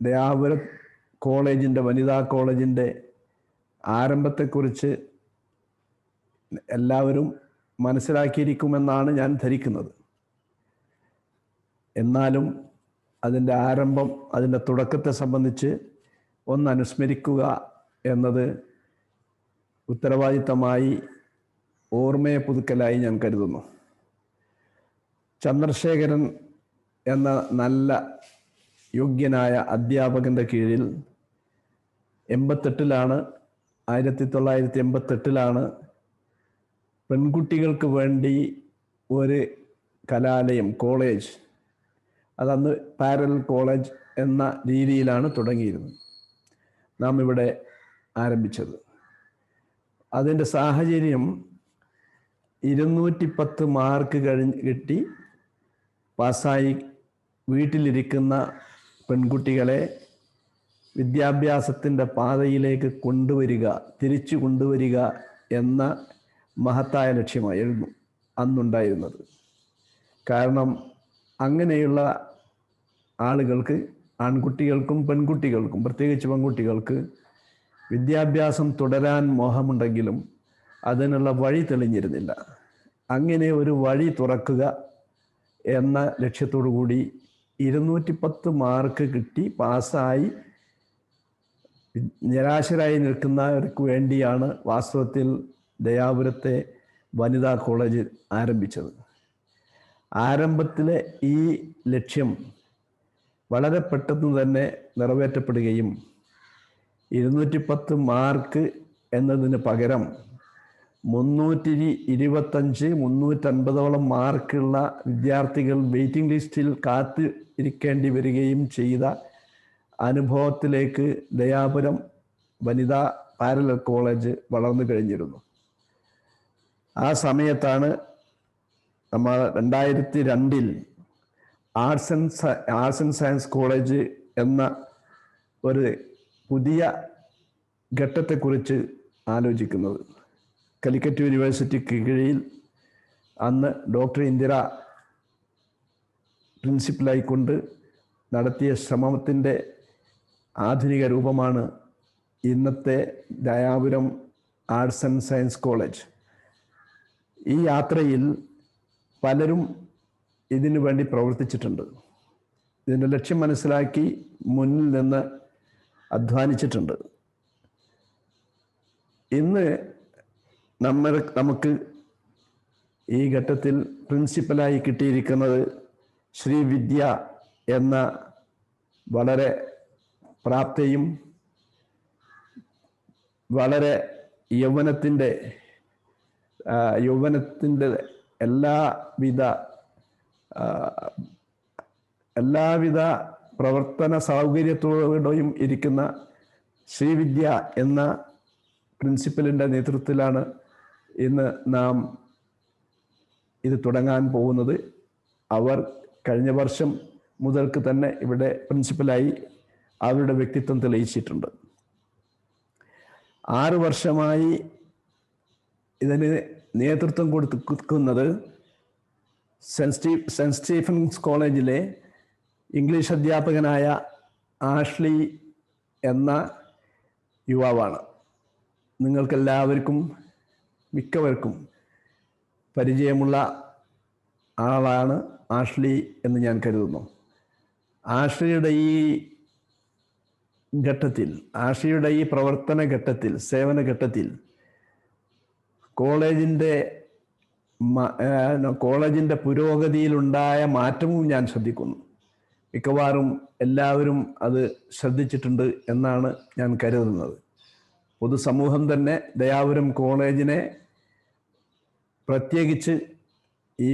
Speaker 5: ദയാപുരം കോളേജിൻ്റെ, വനിതാ കോളേജിൻ്റെ ആരംഭത്തെക്കുറിച്ച് എല്ലാവരും മനസ്സിലാക്കിയിരിക്കുമെന്നാണ് ഞാൻ ധരിക്കുന്നത്. എന്നാലും അതിൻ്റെ ആരംഭം, അതിൻ്റെ തുടക്കത്തെ സംബന്ധിച്ച് ഒന്ന് അനുസ്മരിക്കുക എന്നത് ഉത്തരവാദിത്തമായി, ഓർമ്മയെ പുതുക്കലായി ഞാൻ കരുതുന്നു. ചന്ദ്രശേഖരൻ എന്ന നല്ല യോഗ്യനായ അധ്യാപകൻ്റെ കീഴിൽ 1988 പെൺകുട്ടികൾക്ക് വേണ്ടി ഒരു കലാലയം, കോളേജ്, അതന്ന് പാരലൽ കോളേജ് എന്ന രീതിയിലാണ് തുടങ്ങിയിരുന്നത്, നാം ഇവിടെ ആരംഭിച്ചത്. അതിൻ്റെ സാഹചര്യം 210 മാർക്ക് കിട്ടി പാസ്സായി വീട്ടിലിരിക്കുന്ന പെൺകുട്ടികളെ വിദ്യാഭ്യാസത്തിൻ്റെ പാതയിലേക്ക് തിരിച്ചു കൊണ്ടുവരിക എന്ന മഹത്തായ ലക്ഷ്യമായിരുന്നു അന്നുണ്ടായിരുന്നത്. കാരണം അങ്ങനെയുള്ള ആളുകൾക്ക്, ആൺകുട്ടികൾക്കും പെൺകുട്ടികൾക്കും, പ്രത്യേകിച്ച് പെൺകുട്ടികൾക്ക് വിദ്യാഭ്യാസം തുടരാൻ മോഹമുണ്ടെങ്കിലും അതിനുള്ള വഴി തെളിഞ്ഞിരുന്നില്ല. അങ്ങനെ ഒരു വഴി തുറക്കുക എന്ന ലക്ഷ്യത്തോടു കൂടി 210 മാർക്ക് കിട്ടി പാസ്സായി നിരാശരായി നിൽക്കുന്നവർക്ക് വേണ്ടിയാണ് വാസ്തവത്തിൽ ദയാപുരത്തെ വനിതാ കോളേജ് ആരംഭിച്ചത്. ആരംഭത്തിലെ ഈ ലക്ഷ്യം വളരെ പെട്ടെന്ന് തന്നെ നിറവേറ്റപ്പെടുകയും 210 മാർക്ക് എന്നതിന് പകരം 325-350 മാർക്കുള്ള വിദ്യാർത്ഥികൾ വെയിറ്റിംഗ് ലിസ്റ്റിൽ കാത്തിരിക്കേണ്ടി വരികയും ചെയ്ത അനുഭവത്തിലേക്ക് ദയാപുരം വനിതാ പാരലൽ കോളേജ് വളർന്നു കഴിഞ്ഞിരുന്നു. ആ സമയത്താണ് നമ്മൾ 2002 ആർട്സ് ആൻഡ് സയൻസ് കോളേജ് എന്ന ഒരു പുതിയ ഘട്ടത്തെക്കുറിച്ച് ആലോചിക്കുന്നത്. കാലിക്കറ്റ് യൂണിവേഴ്സിറ്റിക്ക് കീഴിൽ അന്ന് ഡോക്ടർ ഇന്ദിര പ്രിൻസിപ്പലായിക്കൊണ്ട് നടത്തിയ ശ്രമത്തിൻ്റെ ആധുനിക രൂപമാണ് ഇന്നത്തെ Dayapuram arts and science college. ഈ യാത്രയിൽ പലരും ഇതിനു വേണ്ടി പ്രവർത്തിച്ചിട്ടുണ്ട്. ഇതിൻ്റെ ലക്ഷ്യം മനസ്സിലാക്കി മുന്നിൽ നിന്ന് അധ്വാനിച്ചിട്ടുണ്ട്. ഇന്ന് നമുക്ക് ഈ ഘട്ടത്തിൽ പ്രിൻസിപ്പലായി കിട്ടിയിരിക്കുന്നത് ശ്രീ വിദ്യ എന്ന വളരെ പ്രാപ്തയും വളരെ യൗവനത്തിൻ്റെ എല്ലാവിധ പ്രവർത്തന സൗകര്യത്തോടെയും ഇരിക്കുന്ന ശ്രീവിദ്യ എന്ന പ്രിൻസിപ്പലിൻ്റെ നേതൃത്വത്തിലാണ് ഇന്ന് നാം ഇത് തുടങ്ങാൻ പോകുന്നത്. അവർ കഴിഞ്ഞ വർഷം മുതൽക്ക് തന്നെ ഇവിടെ പ്രിൻസിപ്പലായി അവരുടെ വ്യക്തിത്വം തെളിയിച്ചിട്ടുണ്ട്. 6 വർഷമായി ഇതിന് നേതൃത്വം കൊടുക്കുന്നത് സെൻറ്റ് സ്റ്റീഫൻസ് കോളേജിലെ ഇംഗ്ലീഷ് അധ്യാപകനായ ആഷ്ലി എന്ന യുവാവാണ്. നിങ്ങൾക്കെല്ലാവർക്കും മിക്കവർക്കും പരിചയമുള്ള ആളാണ് ആഷ്ലി എന്ന് ഞാൻ കരുതുന്നു. ആഷ്ലിയുടെ ഈ പ്രവർത്തന ഘട്ടത്തിൽ, സേവന ഘട്ടത്തിൽ കോളേജിൻ്റെ പുരോഗതിയിലുണ്ടായ മാറ്റവും ഞാൻ ശ്രദ്ധിക്കുന്നു. മിക്കവാറും എല്ലാവരും അത് ശ്രദ്ധിച്ചിട്ടുണ്ട് എന്നാണ് ഞാൻ കരുതുന്നത്. പൊതുസമൂഹം തന്നെ ദയാപുരം കോളേജിനെ പ്രത്യേകിച്ച് ഈ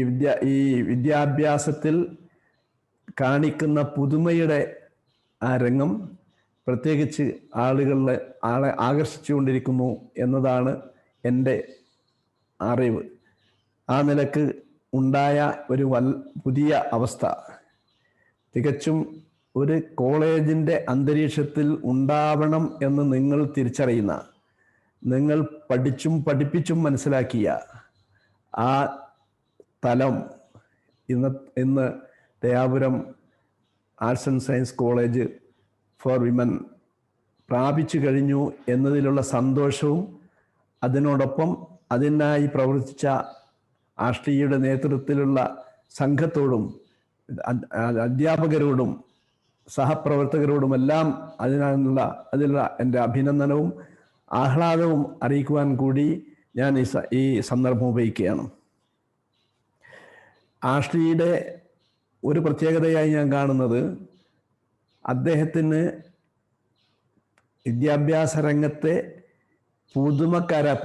Speaker 5: വിദ്യാഭ്യാസത്തിൽ കാണിക്കുന്ന പുതുമയുടെ ആ രംഗം പ്രത്യേകിച്ച് ആളെ ആകർഷിച്ചുകൊണ്ടിരിക്കുന്നു എന്നതാണ് എൻ്റെ അറിവ്. ആ നിലക്ക് ഉണ്ടായ ഒരു പുതിയ അവസ്ഥ തികച്ചും ഒരു കോളേജിൻ്റെ അന്തരീക്ഷത്തിൽ ഉണ്ടാവണം എന്ന് നിങ്ങൾ തിരിച്ചറിയുന്ന, നിങ്ങൾ പഠിപ്പിച്ചും മനസ്സിലാക്കിയ ആ തലം ഇന്ന് Dayapuram arts and science college for women പ്രാപിച്ചു കഴിഞ്ഞു എന്നതിലുള്ള സന്തോഷവും അതിനോടൊപ്പം അതിനായി പ്രവർത്തിച്ച ആഷ്ലിയുടെ നേതൃത്വത്തിലുള്ള സംഘത്തോടും
Speaker 6: അധ്യാപകരോടും സഹപ്രവർത്തകരോടുമെല്ലാം അതിനുള്ള എൻ്റെ അഭിനന്ദനവും ആഹ്ലാദവും അറിയിക്കുവാൻ കൂടി ഞാൻ ഈ സന്ദർഭം ഉപയോഗിക്കുകയാണ്. ആഷ്ലിയുടെ ഒരു പ്രത്യേകതയായി ഞാൻ കാണുന്നത് അദ്ദേഹത്തിന് വിദ്യാഭ്യാസ രംഗത്തെ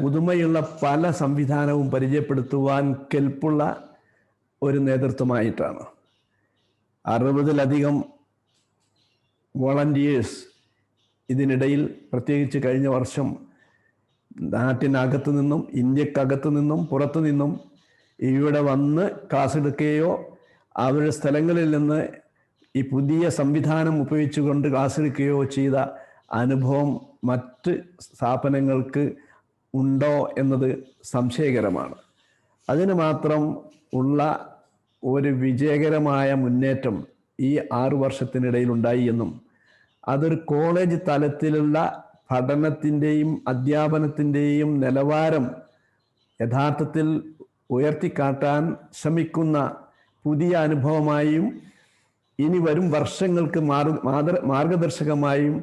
Speaker 6: പുതുമയുള്ള പല സംവിധാനവും പരിചയപ്പെടുത്തുവാൻ കെൽപ്പുള്ള ഒരു നേതൃത്വമായിട്ടാണ്. 60-ലധികം വോളണ്ടിയേഴ്സ് ഇതിനിടയിൽ, പ്രത്യേകിച്ച് കഴിഞ്ഞ വർഷം നാട്ടിനകത്തു നിന്നും ഇന്ത്യക്കകത്തു നിന്നും പുറത്തു നിന്നും ഇവിടെ വന്ന് ക്ലാസ് എടുക്കുകയോ അവരുടെ സ്ഥലങ്ങളിൽ നിന്ന് ഈ പുതിയ സംവിധാനം ഉപയോഗിച്ചുകൊണ്ട് ക്ലാസ് എടുക്കുകയോ ചെയ്ത അനുഭവം മറ്റ് സ്ഥാപനങ്ങൾക്ക് ഉണ്ടോ എന്നത് സംശയകരമാണ്. അതിന് മാത്രം ഉള്ള ഒരു വിജയകരമായ മുന്നേറ്റം ഈ 6 വർഷത്തിനിടയിൽ ഉണ്ടായി എന്നും അതൊരു കോളേജ് തലത്തിലുള്ള പഠനത്തിൻ്റെയും അധ്യാപനത്തിൻ്റെയും നിലവാരം യഥാർത്ഥത്തിൽ ഉയർത്തിക്കാട്ടാൻ ശ്രമിക്കുന്ന പുതിയ അനുഭവമായും ഇനി വരും വർഷങ്ങൾക്ക് മാർഗദർശകമായും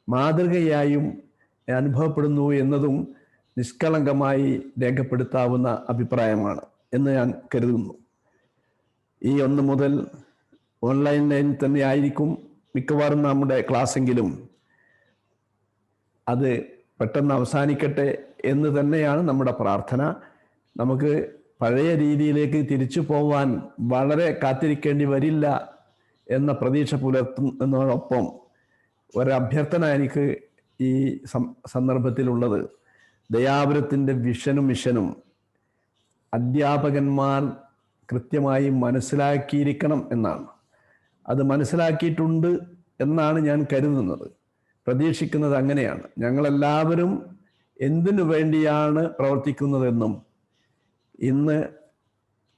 Speaker 6: മാതൃകയായും അനുഭവപ്പെടുന്നു എന്നതും നിഷ്കളങ്കമായി രേഖപ്പെടുത്താവുന്ന അഭിപ്രായമാണ് എന്ന് ഞാൻ കരുതുന്നു. ഈ 1 മുതൽ ഓൺലൈനിൽ തന്നെ ആയിരിക്കും മിക്കവാറും നമ്മുടെ ക്ലാസ്സെങ്കിലും അത് പെട്ടെന്ന് അവസാനിക്കട്ടെ എന്ന് തന്നെയാണ് നമ്മുടെ പ്രാർത്ഥന. നമുക്ക് പഴയ രീതിയിലേക്ക് തിരിച്ചു പോവാൻ വളരെ കാത്തിരിക്കേണ്ടി വരില്ല എന്ന പ്രതീക്ഷ പുലർത്തുന്നതോടൊപ്പം ഒരഭ്യർത്ഥന എനിക്ക് ഈ സന്ദർഭത്തിലുള്ളത്, ദയാപുരത്തിൻ്റെ വിഷനും മിഷനും അധ്യാപകന്മാർ കൃത്യമായി മനസ്സിലാക്കിയിരിക്കണം എന്നാണ്. അത് മനസ്സിലാക്കിയിട്ടുണ്ട് എന്നാണ് ഞാൻ കരുതുന്നത്, പ്രതീക്ഷിക്കുന്നത് അങ്ങനെയാണ്. ഞങ്ങളെല്ലാവരും എന്തിനു വേണ്ടിയാണ് പ്രവർത്തിക്കുന്നതെന്നും ഇന്ന്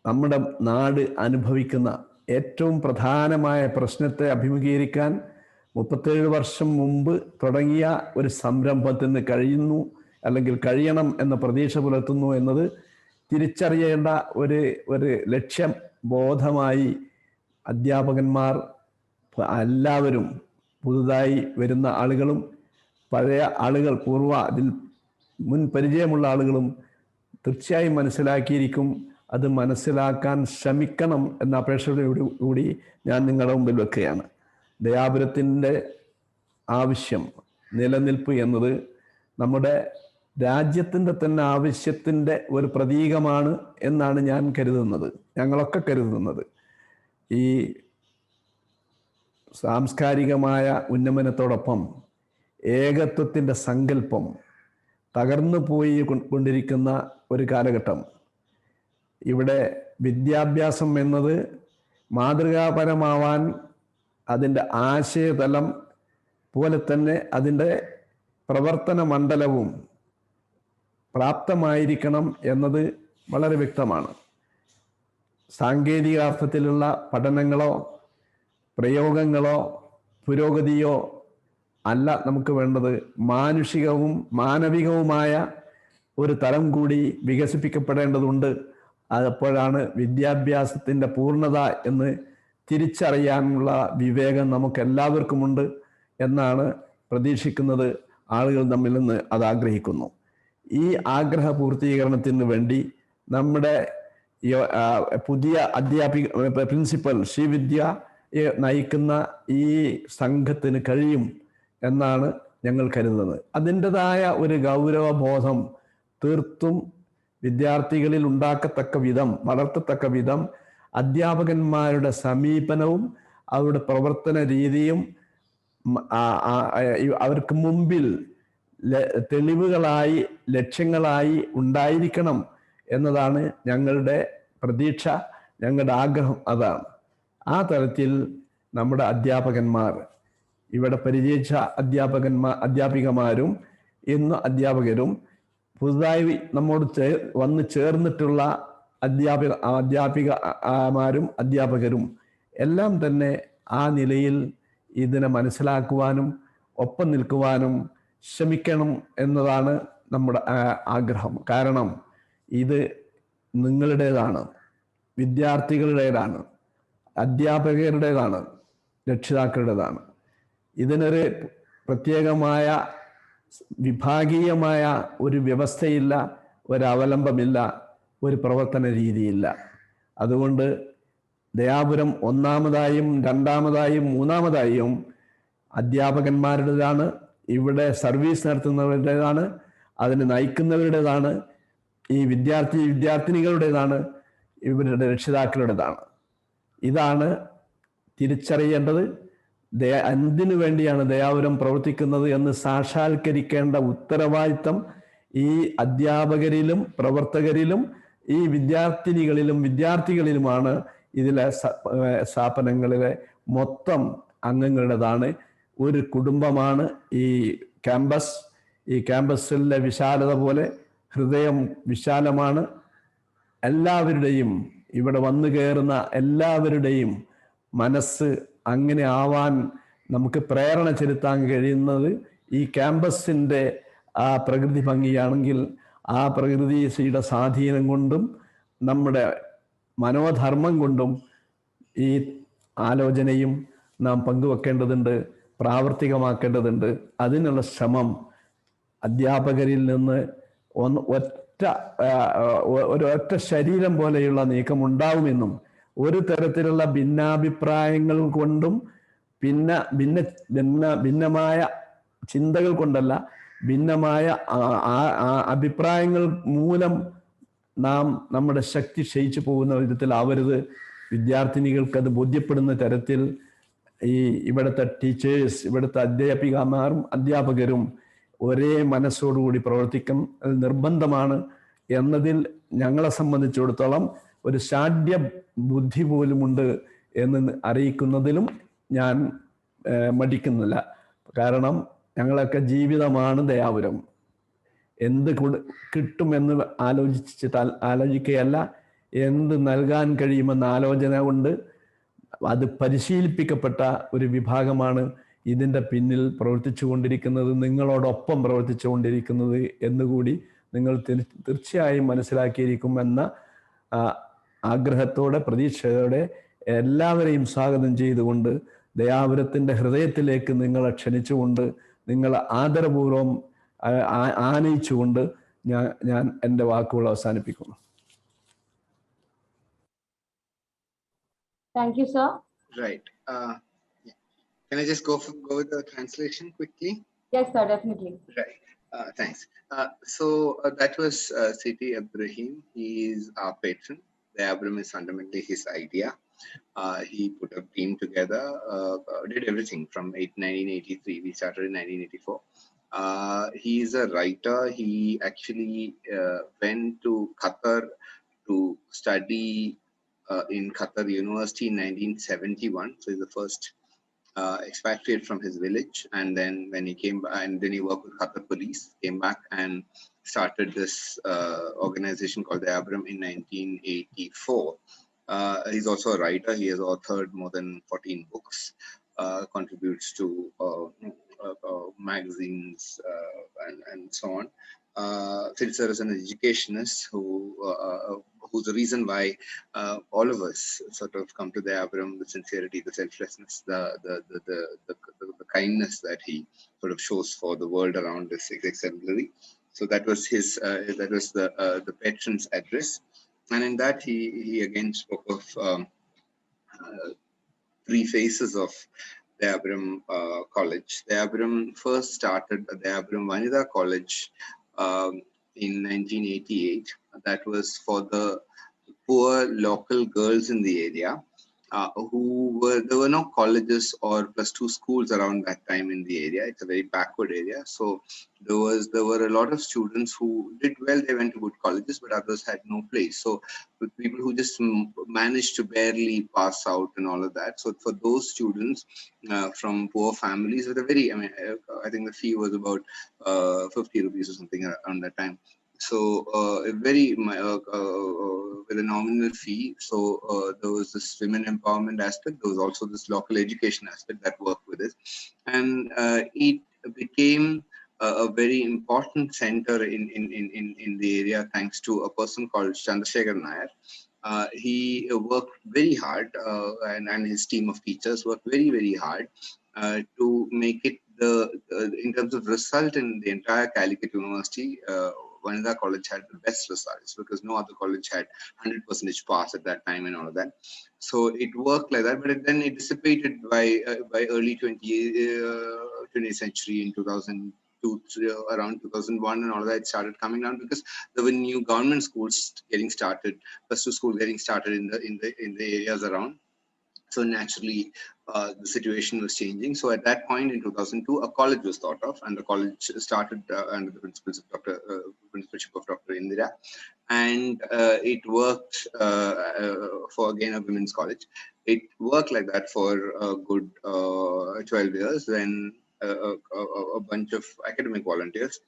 Speaker 6: നമ്മുടെ നാട് അനുഭവിക്കുന്ന ഏറ്റവും പ്രധാനമായ പ്രശ്നത്തെ അഭിമുഖീകരിക്കാൻ 37 വർഷം മുമ്പ് തുടങ്ങിയ ഒരു സംരംഭത്തിന് കഴിയണം എന്ന പ്രതീക്ഷ പുലർത്തുന്നു എന്നത് തിരിച്ചറിയേണ്ട ഒരു ലക്ഷ്യം ബോധമായി അധ്യാപകന്മാർ എല്ലാവരും, പുതുതായി വരുന്ന ആളുകളും പഴയ ആളുകൾ, അതിൽ മുൻ പരിചയമുള്ള ആളുകളും തീർച്ചയായും മനസ്സിലാക്കിയിരിക്കും. അത് മനസ്സിലാക്കാൻ ശ്രമിക്കണം എന്ന അപേക്ഷയോടുകൂടി ഞാൻ നിങ്ങളുടെ മുമ്പിൽ വെക്കുകയാണ്. ദയാപുരത്തിൻ്റെ ആവശ്യം, നിലനിൽപ്പ് എന്നത് നമ്മുടെ രാജ്യത്തിൻ്റെ തന്നെ ആവശ്യത്തിൻ്റെ ഒരു പ്രതീകമാണ് എന്നാണ് ഞാൻ കരുതുന്നത്, ഞങ്ങളൊക്കെ കരുതുന്നത്. ഈ സാംസ്കാരികമായ ഉന്നമനത്തോടൊപ്പം ഏകത്വത്തിൻ്റെ സങ്കല്പം തകർന്നു പോയി കൊണ്ടിരിക്കുന്ന ഒരു കാലഘട്ടം. ഇവിടെ വിദ്യാഭ്യാസം എന്നത് മാതൃകാപരമാവാൻ അതിൻ്റെ ആശയതലം പോലെ തന്നെ അതിൻ്റെ പ്രവർത്തന മണ്ഡലവും പ്രാപ്തമായിരിക്കണം എന്നത് വളരെ വ്യക്തമാണ്. സാങ്കേതികാർത്ഥത്തിലുള്ള പഠനങ്ങളോ പ്രയോഗങ്ങളോ പുരോഗതിയോ അല്ല നമുക്ക് വേണ്ടത്. മാനവികവുമായ ഒരു തലം കൂടി വികസിപ്പിക്കപ്പെടേണ്ടതുണ്ട്. അപ്പോഴാണ് വിദ്യാഭ്യാസത്തിൻ്റെ പൂർണ്ണത എന്ന് തിരിച്ചറിയാനുള്ള വിവേകം നമുക്കെല്ലാവർക്കുമുണ്ട് എന്നാണ് പ്രതീക്ഷിക്കുന്നത്. ആളുകൾ നമ്മിൽ നിന്ന് അത് ആഗ്രഹിക്കുന്നു. ഈ ആഗ്രഹ പൂർത്തീകരണത്തിന് വേണ്ടി നമ്മുടെ പുതിയ പ്രിൻസിപ്പൽ ശ്രീവിദ്യയെ നയിക്കുന്ന ഈ സംഘത്തിന് കഴിയും എന്നാണ് ഞങ്ങൾ കരുതുന്നത്. അതിൻ്റെതായ ഒരു ഗൗരവബോധം തീർത്തും വിദ്യാർത്ഥികളിൽ വളർത്തത്തക്ക വിധം അധ്യാപകന്മാരുടെ സമീപനവും അവരുടെ പ്രവർത്തന രീതിയും അവർക്ക് മുമ്പിൽ തെളിവുകളായി, ലക്ഷ്യങ്ങളായി ഉണ്ടായിരിക്കണം എന്നതാണ് ഞങ്ങളുടെ പ്രതീക്ഷ, ഞങ്ങളുടെ ആഗ്രഹം അതാണ്. ആ തരത്തിൽ നമ്മുടെ അധ്യാപകന്മാർ, ഇവിടെ പരിചയിച്ച അധ്യാപികമാരും ഇന്ന് അധ്യാപകരും പുതുതായി നമ്മോട് വന്ന് ചേർന്നിട്ടുള്ള അധ്യാപികമാരും അധ്യാപകരും എല്ലാം തന്നെ ആ നിലയിൽ ഇതിനെ മനസ്സിലാക്കുവാനും ഒപ്പം നിൽക്കുവാനും ശ്രമിക്കണം എന്നതാണ് നമ്മുടെ ആഗ്രഹം. കാരണം ഇത് നിങ്ങളുടേതാണ്, വിദ്യാർത്ഥികളുടേതാണ്. അധ്യാപകരുടേതാണ്, രക്ഷിതാക്കളുടേതാണ്. ഇതിനൊരു പ്രത്യേകമായ വിഭാഗീയമായ ഒരു വ്യവസ്ഥയില്ല, ഒരവലംബമില്ല, ഒരു പ്രവർത്തന രീതിയില്ല. അതുകൊണ്ട് ദയാപുരം ഒന്നാമതായും രണ്ടാമതായും മൂന്നാമതായും അധ്യാപകന്മാരുടേതാണ്, ഇവിടെ സർവീസ് നടത്തുന്നവരുടേതാണ്, അതിന് നയിക്കുന്നവരുടേതാണ്, ഈ വിദ്യാർത്ഥിനികളുടേതാണ്, ഇവരുടെ രക്ഷിതാക്കളുടേതാണ്. ഇതാണ് തിരിച്ചറിയേണ്ടത്. എന്തിനു വേണ്ടിയാണ് ദയാപുരം പ്രവർത്തിക്കുന്നത് എന്ന് സാക്ഷാത്കരിക്കേണ്ട ഉത്തരവാദിത്തം ഈ അധ്യാപകരിലും പ്രവർത്തകരിലും ഈ വിദ്യാർത്ഥിനികളിലും വിദ്യാർത്ഥികളിലുമാണ്. ഇതിലെ സ്ഥാപനങ്ങളിലെ മൊത്തം അംഗങ്ങളുടേതാണ്. ഒരു കുടുംബമാണ് ഈ ക്യാമ്പസ്. ഈ ക്യാമ്പസിലെ വിശാലത പോലെ ഹൃദയം വിശാലമാണ്. എല്ലാവരുടെയും, ഇവിടെ വന്നു കയറുന്ന എല്ലാവരുടെയും മനസ്സ് അങ്ങനെ ആവാൻ നമുക്ക് പ്രേരണ ചെലുത്താൻ കഴിയുന്നത് ഈ ക്യാമ്പസിൻ്റെ ആ പ്രകൃതി ഭംഗിയാണെങ്കിൽ ആ പ്രകൃതിയുടെ സ്വാധീനം കൊണ്ടും നമ്മുടെ മനോധർമ്മം കൊണ്ടും ഈ ആലോചനയും നാം പങ്കുവെക്കേണ്ടതുണ്ട്, പ്രാവർത്തികമാക്കേണ്ടതുണ്ട്. അതിനുള്ള ശ്രമം അധ്യാപകരിൽ നിന്ന് ഒരൊറ്റ ശരീരം പോലെയുള്ള നീക്കം ഉണ്ടാവുമെന്നും ഒരു തരത്തിലുള്ള ഭിന്നാഭിപ്രായങ്ങൾ കൊണ്ടും ഭിന്നമായ ചിന്തകൾ കൊണ്ടല്ല, ഭിന്നമായ അഭിപ്രായങ്ങൾ മൂലം നാം നമ്മുടെ ശക്തി ക്ഷയിച്ചു പോകുന്ന വിധത്തിലാവരുത്. വിദ്യാർത്ഥിനികൾക്ക് അത് ബോധ്യപ്പെടുന്ന തരത്തിൽ ഈ ഇവിടുത്തെ ടീച്ചേഴ്സ്, ഇവിടുത്തെ അധ്യാപികമാരും അധ്യാപകരും ഒരേ മനസ്സോടുകൂടി പ്രവർത്തിക്കും നിർബന്ധമാണ് എന്നതിൽ ഞങ്ങളെ സംബന്ധിച്ചിടത്തോളം ഒരു ഷാഢ്യ ബുദ്ധി പോലുമുണ്ട് എന്ന് അറിയിക്കുന്നതിലും ഞാൻ മടിക്കുന്നില്ല. കാരണം ഞങ്ങളൊക്കെ ജീവിതമാണ് ദയാപുരം. എന്ത് കിട്ടുമെന്ന് ആലോചിക്കുകയല്ല, എന്ത് നൽകാൻ കഴിയുമെന്ന ആലോചന കൊണ്ട് അത് പരിശീലിപ്പിക്കപ്പെട്ട ഒരു വിഭാഗമാണ് ഇതിൻ്റെ പിന്നിൽ പ്രവർത്തിച്ചു കൊണ്ടിരിക്കുന്നത്, നിങ്ങളോടൊപ്പം പ്രവർത്തിച്ചു കൊണ്ടിരിക്കുന്നത് എന്നുകൂടി നിങ്ങൾ തീർച്ചയായും മനസ്സിലാക്കിയിരിക്കുമെന്ന ആഗ്രഹത്തോടെ പ്രതീക്ഷയോടെ എല്ലാവരെയും സ്വാഗതം ചെയ്തുകൊണ്ട് ദയാപുരത്തിൻ്റെ ഹൃദയത്തിലേക്ക് നിങ്ങളെ ക്ഷണിച്ചുകൊണ്ട് നിങ്ങളെ ആദരപൂർവ്വം ആനയിച്ചുകൊണ്ട് ഞാൻ എൻ്റെ വാക്കുകൾ അവസാനിപ്പിക്കുന്നു.
Speaker 2: Thank you, sir.
Speaker 3: Right. Can I just go with the translation quickly?
Speaker 2: Yes, sir, definitely.
Speaker 3: Right. Thanks. So that was Siti Ibrahim. He is our patron. Dayabram is fundamentally his idea. He put a team together, did everything from 1983. We started in 1984. He is a writer. He actually went to Qatar to study in Qatar University in 1971. So he's the first expatriate from his village. And then when he came, and then he worked with Qatar police, came back and started this organization called Dayabram in 1984. He's also a writer. He has authored more than 14 books, contributes to magazines and so on. Sir is an educationist who's the reason why all of us sort of come to Dayabram, the sincerity, the selflessness, the kindness that he sort of shows for the world around us is exemplary. So that was his the patron's address. And in that, he again spoke of 3 phases of Dayabram College. Dayabram first started at Dayabram Vanida College in 1988. That was for the poor local girls in the area there were no colleges or +2 schools around that time in the area. It's a very backward area. So there were a lot of students who did well. They went to good colleges, but others had no place. So with people who just managed to barely pass out and all of that. So for those students from poor families with a very, I think the fee was about 50 rupees or something around that time. So with a nominal fee. So there was this women empowerment aspect. There was also this local education aspect that worked with it. And it became a very important center in the area thanks to a person called Chandrasekhar Nair. He worked very hard, and his team of teachers worked very, very hard to make it in terms of result in the entire Calicut University. Vanida College had the best results because no other college had 100% pass at that time and all of that. So it worked like that, but then it dissipated by early 20th century in 2002, around 2001 and all of that. It started coming down because there were new government schools getting started, plus two schools getting started in the areas around. So naturally, the situation was changing. So at that point in 2002, a college was thought of, and the college started under the principalship of Dr. Indira, and it worked for again a women's college. It worked like that for a good 12 years. Then a bunch of academic volunteers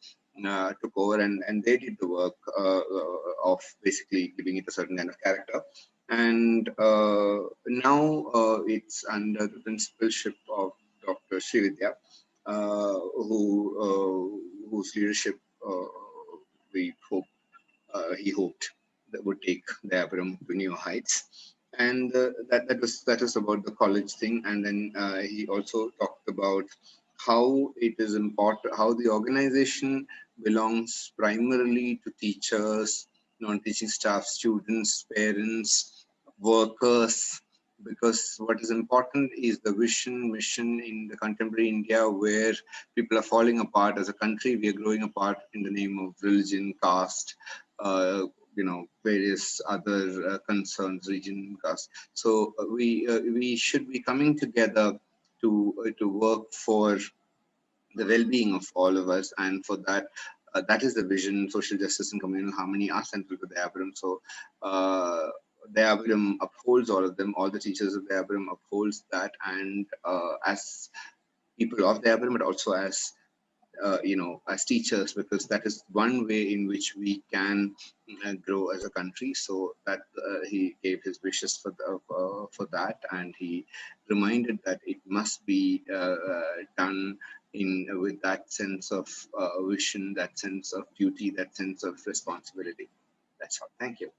Speaker 3: took over, and they did the work of basically giving it a certain kind of character. And now it's under the principalship of Dr. Srividya, whose leadership we hope he hoped that would take Dayapuram to new heights. And that was about the college thing. And then he also talked about how it is important, how the organization belongs primarily to teachers, non-teaching staff, students, parents, workers, because what is important is the vision, mission in the contemporary India, where people are falling apart as a country. We are growing apart in the name of religion, caste, various other concerns, region, caste. So we should be coming together to work for the well-being of all of us, and for that. That is the vision. Social justice and communal harmony are central to Dayapuram. So Dayapuram upholds all of them. All the teachers of Dayapuram upholds that, and as people of Dayapuram, but also as as teachers, because that is one way in which we can grow as a country. So that he gave his wishes for that, and he reminded that it must be done with that sense of vision, that sense of duty, that sense of responsibility. That's all. Thank you.